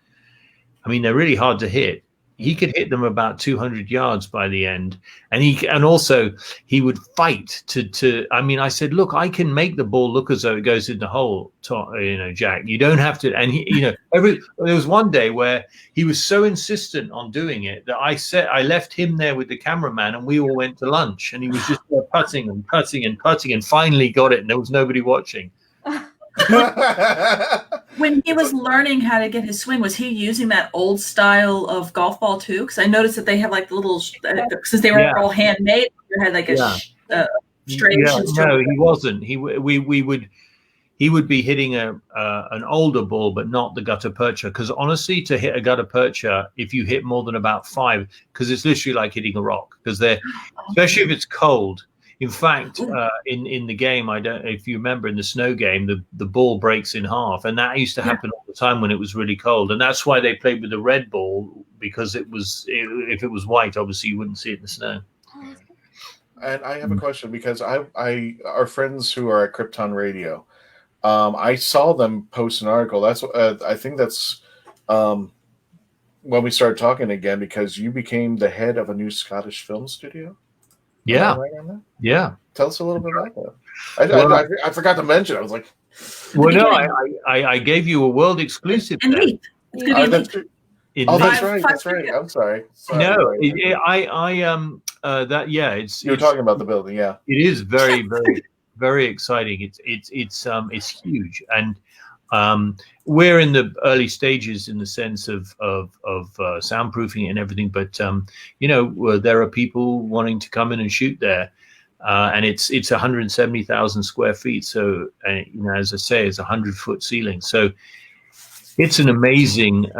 I mean, they're really hard to hit. He could hit them about 200 yards by the end, and also he would fight to. I mean, I said, look, I can make the ball look as though it goes in the hole, Jack. You don't have to. And there was one day where he was so insistent on doing it that I left him there with the cameraman, and we all went to lunch, and he was just putting and putting and putting, and finally got it, and there was nobody watching. When he was learning how to get his swing, was he using that old style of golf ball too? Because I noticed that they have like the little, since they were all handmade, they had like a striations. No, he wasn't. He would be hitting an older ball, but not the gutta percha. Because honestly, to hit a gutta percha, if you hit more than about 5, because it's literally like hitting a rock. Because especially if it's cold. In fact, in the game, I don't know if you remember in the snow game, the ball breaks in half, and that used to happen all the time when it was really cold, and that's why they played with the red ball, because if it was white, obviously you wouldn't see it in the snow. And I have a question, because our friends who are at Krypton Radio, I saw them post an article. That's I think that's when we started talking again, because you became the head of a new Scottish film studio. Yeah. Right on that? Yeah. Tell us a little bit about that. I forgot to mention. I was like, well, no, I gave you a world exclusive. That's right. That's right. I'm sorry. No, it's. You were talking about the building, yeah. It is very, very, very exciting. It's huge, and we're in the early stages in the sense of soundproofing and everything. But there are people wanting to come in and shoot there, and it's 170,000 square feet. So as I say, it's 100-foot ceiling. So it's an amazing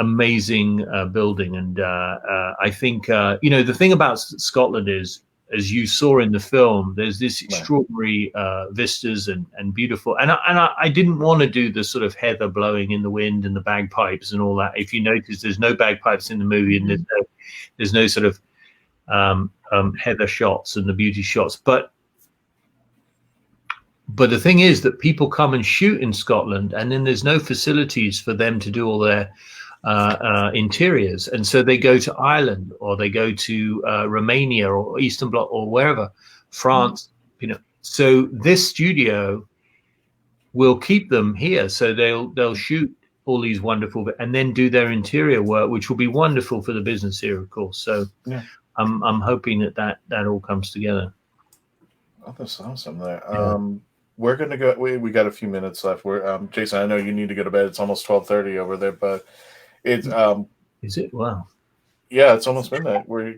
building. And I think the thing about Scotland is, as you saw in the film, there's this extraordinary vistas and beautiful. And I didn't want to do the sort of heather blowing in the wind and the bagpipes and all that. If you notice, there's no bagpipes in the movie, and there's no sort of heather shots and the beauty shots. But the thing is that people come and shoot in Scotland, and then there's no facilities for them to do all their interiors, and so they go to Ireland, or they go to Romania or Eastern Bloc or wherever, France. So this studio will keep them here, so they'll shoot all these wonderful, and then do their interior work, which will be wonderful for the business here, of course. So I'm hoping that all comes together. Oh, that's awesome. There. We're gonna go. We got a few minutes left. We're Jason, I know you need to go to bed. It's almost 12:30 over there, but. It's Is it? Wow. Yeah, it's almost midnight. We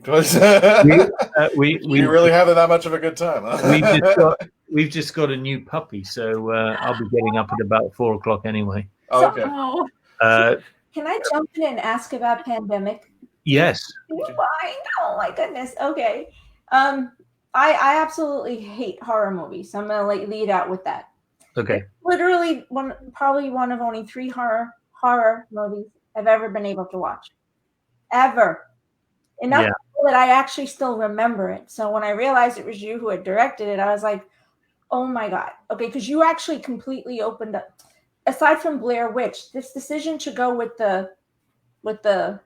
really having that much of a good time. Huh? We've just got a new puppy, so I'll be getting up at about 4:00 anyway. Oh, okay. Can I jump in and ask about Pandemic? Yes. Do you mind? Oh my goodness. Okay. I absolutely hate horror movies, so I'm gonna lead out with that. Okay. Literally probably one of only 3 horror movies I've ever been able to watch. Ever. Enough that I actually still remember it. So when I realized it was you who had directed it, I was like, oh my God. Okay, because you actually completely opened up. Aside from Blair Witch, this decision to go with the the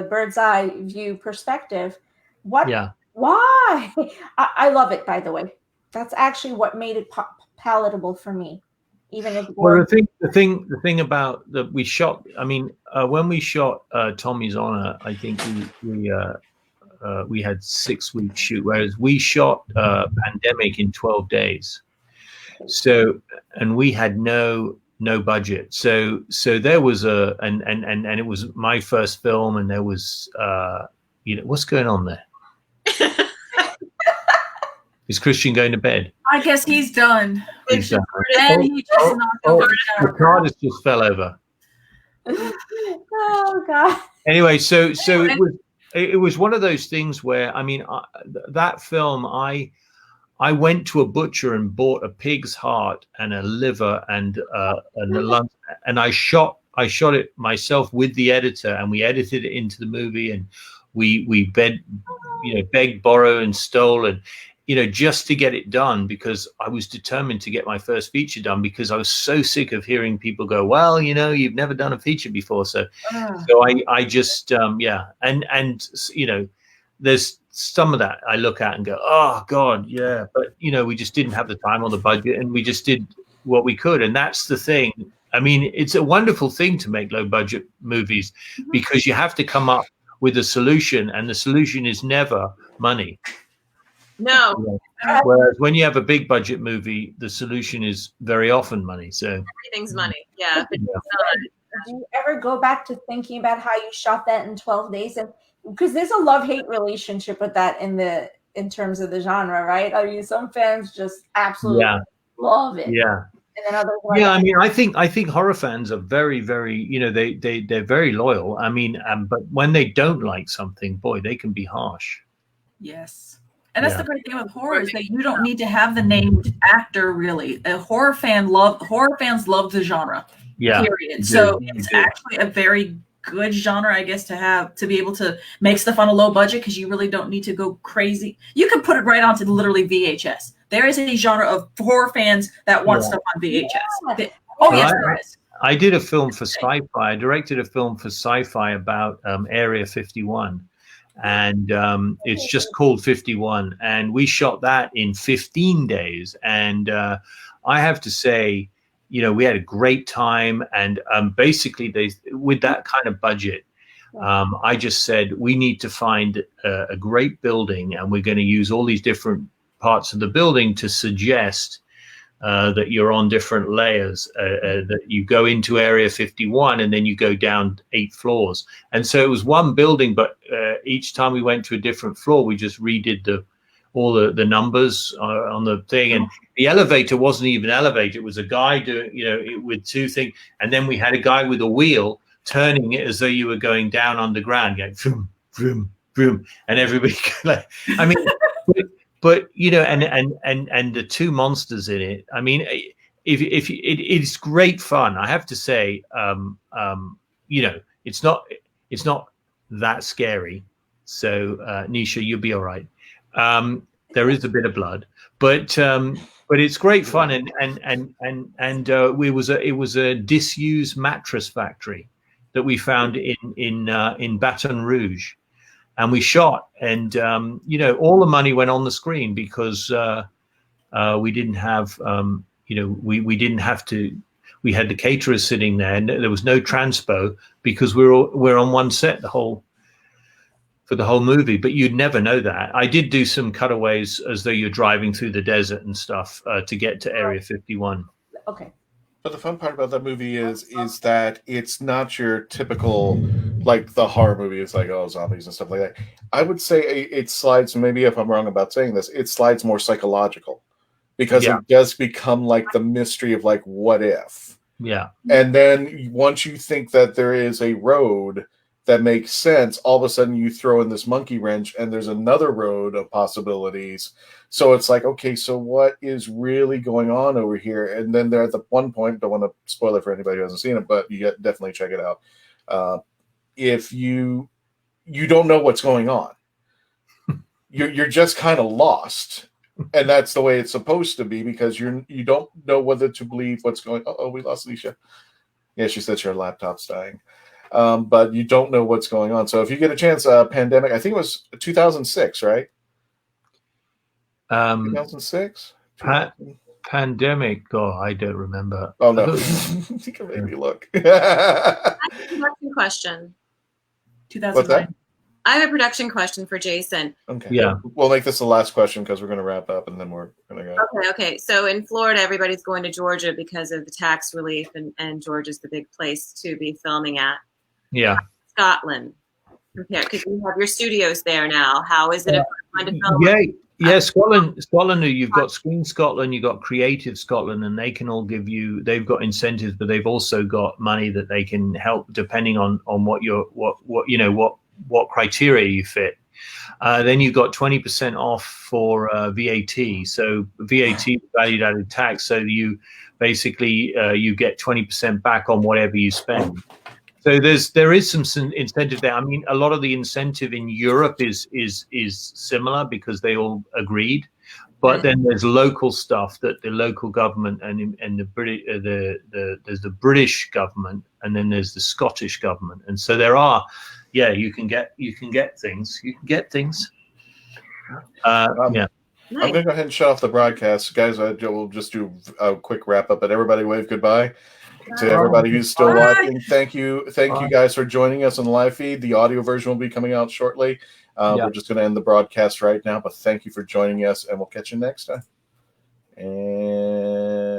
bird's eye view perspective. Why? I love it, by the way. That's actually what made it palatable for me. Even if the thing about that we shot, I mean, when we shot Tommy's Honor, I think we had 6-week shoot, whereas we shot Pandemic in 12 days. So, and we had no budget. So there was and it was my first film, and there was what's going on there? Is Christian going to bed? I guess he's done. He's done. And he just knocked over The Tardis just fell over. Oh God. Anyway, so it was one of those things where, I mean, that film, I went to a butcher and bought a pig's heart and a liver and a lung, and I shot it myself with the editor, and we edited it into the movie, and we begged, borrowed, and stole, and just to get it done, because I was determined to get my first feature done, because I was so sick of hearing people go, well, you've never done a feature before. So I just, and there's some of that I look at and go, oh God, yeah. But, we just didn't have the time or the budget, and we just did what we could. And that's the thing. I mean, it's a wonderful thing to make low budget movies, because you have to come up with a solution, and the solution is never money. No. Whereas when you have a big budget movie, the solution is very often money. So everything's money. Yeah. Do you ever go back to thinking about how you shot that in 12 days? And because there's a love-hate relationship with that in terms of the genre, right? I mean, some fans just absolutely love it. Yeah. And then others I mean, I think horror fans are very, very, they're very loyal. I mean, but when they don't like something, boy, they can be harsh. Yes. And that's the great thing with horror, is that you don't need to have the named actor, really. Horror fans love the genre. Yeah. Period. So it's actually a very good genre, I guess, to be able to make stuff on a low budget, because you really don't need to go crazy. You can put it right onto literally VHS. There is a genre of horror fans that want stuff on VHS. I did a film for Sci-Fi. I directed a film for Sci-Fi about Area 51. And it's just called 51, and we shot that in 15 days. And I have to say, we had a great time. And basically, with that kind of budget, I just said, we need to find a great building, and we're going to use all these different parts of the building to suggest that you're on different layers, that you go into Area 51 and then you go down 8 floors. And so it was one building, but each time we went to a different floor, we just redid all the numbers on the thing. And the elevator wasn't even an elevator. It was a guy doing, with two things. And then we had a guy with a wheel turning it as though you were going down underground, going vroom, vroom, vroom. And everybody, I mean, but and the two monsters in it. I mean, if it's great fun. I have to say, it's not that scary. So Nisha, you'll be all right. There is a bit of blood, but it's great fun. And it was a disused mattress factory that we found in Baton Rouge. And we shot, and all the money went on the screen, because we didn't have, we didn't have to. We had the caterers sitting there, and there was no transpo, because we're on one set for the whole movie. But you'd never know that. I did do some cutaways as though you're driving through the desert and stuff to get to Area 51. Okay. But the fun part about that movie is that it's not your typical, like, the horror movie. It's like, oh, zombies and stuff like that. I would say it slides, maybe if I'm wrong about saying this, it slides more psychological, because it does become like the mystery of, like, what if? Yeah. And then once you think that there is a road that makes sense, all of a sudden you throw in this monkey wrench, and there's another road of possibilities. So it's like, okay, so what is really going on over here? And then there at the one point, don't want to spoil it for anybody who hasn't seen it, but you definitely check it out. If you don't know what's going on, you're just kind of lost, and that's the way it's supposed to be, because you don't know whether to believe what's going. Oh, we lost Alicia. Yeah, she said her laptop's dying. But you don't know what's going on. So if you get a chance, Pandemic, I think it was 2006, right? 2006? Pandemic. Oh, I don't remember. Oh, no. You can make me look. I have a production question. 2009. I have a production question for Jason. Okay. Yeah. We'll make this the last question, because we're going to wrap up, and then we're going to go. Okay. So in Florida, everybody's going to Georgia because of the tax relief, and Georgia's the big place to be filming at. Yeah. Scotland, because you have your studios there now. How is it if you want to film? Yeah, Scotland. You've got Screen Scotland, you've got Creative Scotland, and they can all give you. They've got incentives, but they've also got money that they can help depending on what criteria you fit. Then you've got 20% off for VAT. So VAT, valued added tax. So you basically you get 20% back on whatever you spend. So there is some incentive there. I mean, a lot of the incentive in Europe is similar because they all agreed, but then there's local stuff that the local government and the British there's the British government, and then there's the Scottish government, and so there are, you can get things. Yeah. Nice. I'm going to go ahead and shut off the broadcast, guys. We'll just do a quick wrap up, but everybody wave goodbye. To everybody who's still watching, thank you guys for joining us on the live feed. The audio version will be coming out shortly. We're just going to end the broadcast right now, but thank you for joining us, and we'll catch you next time. And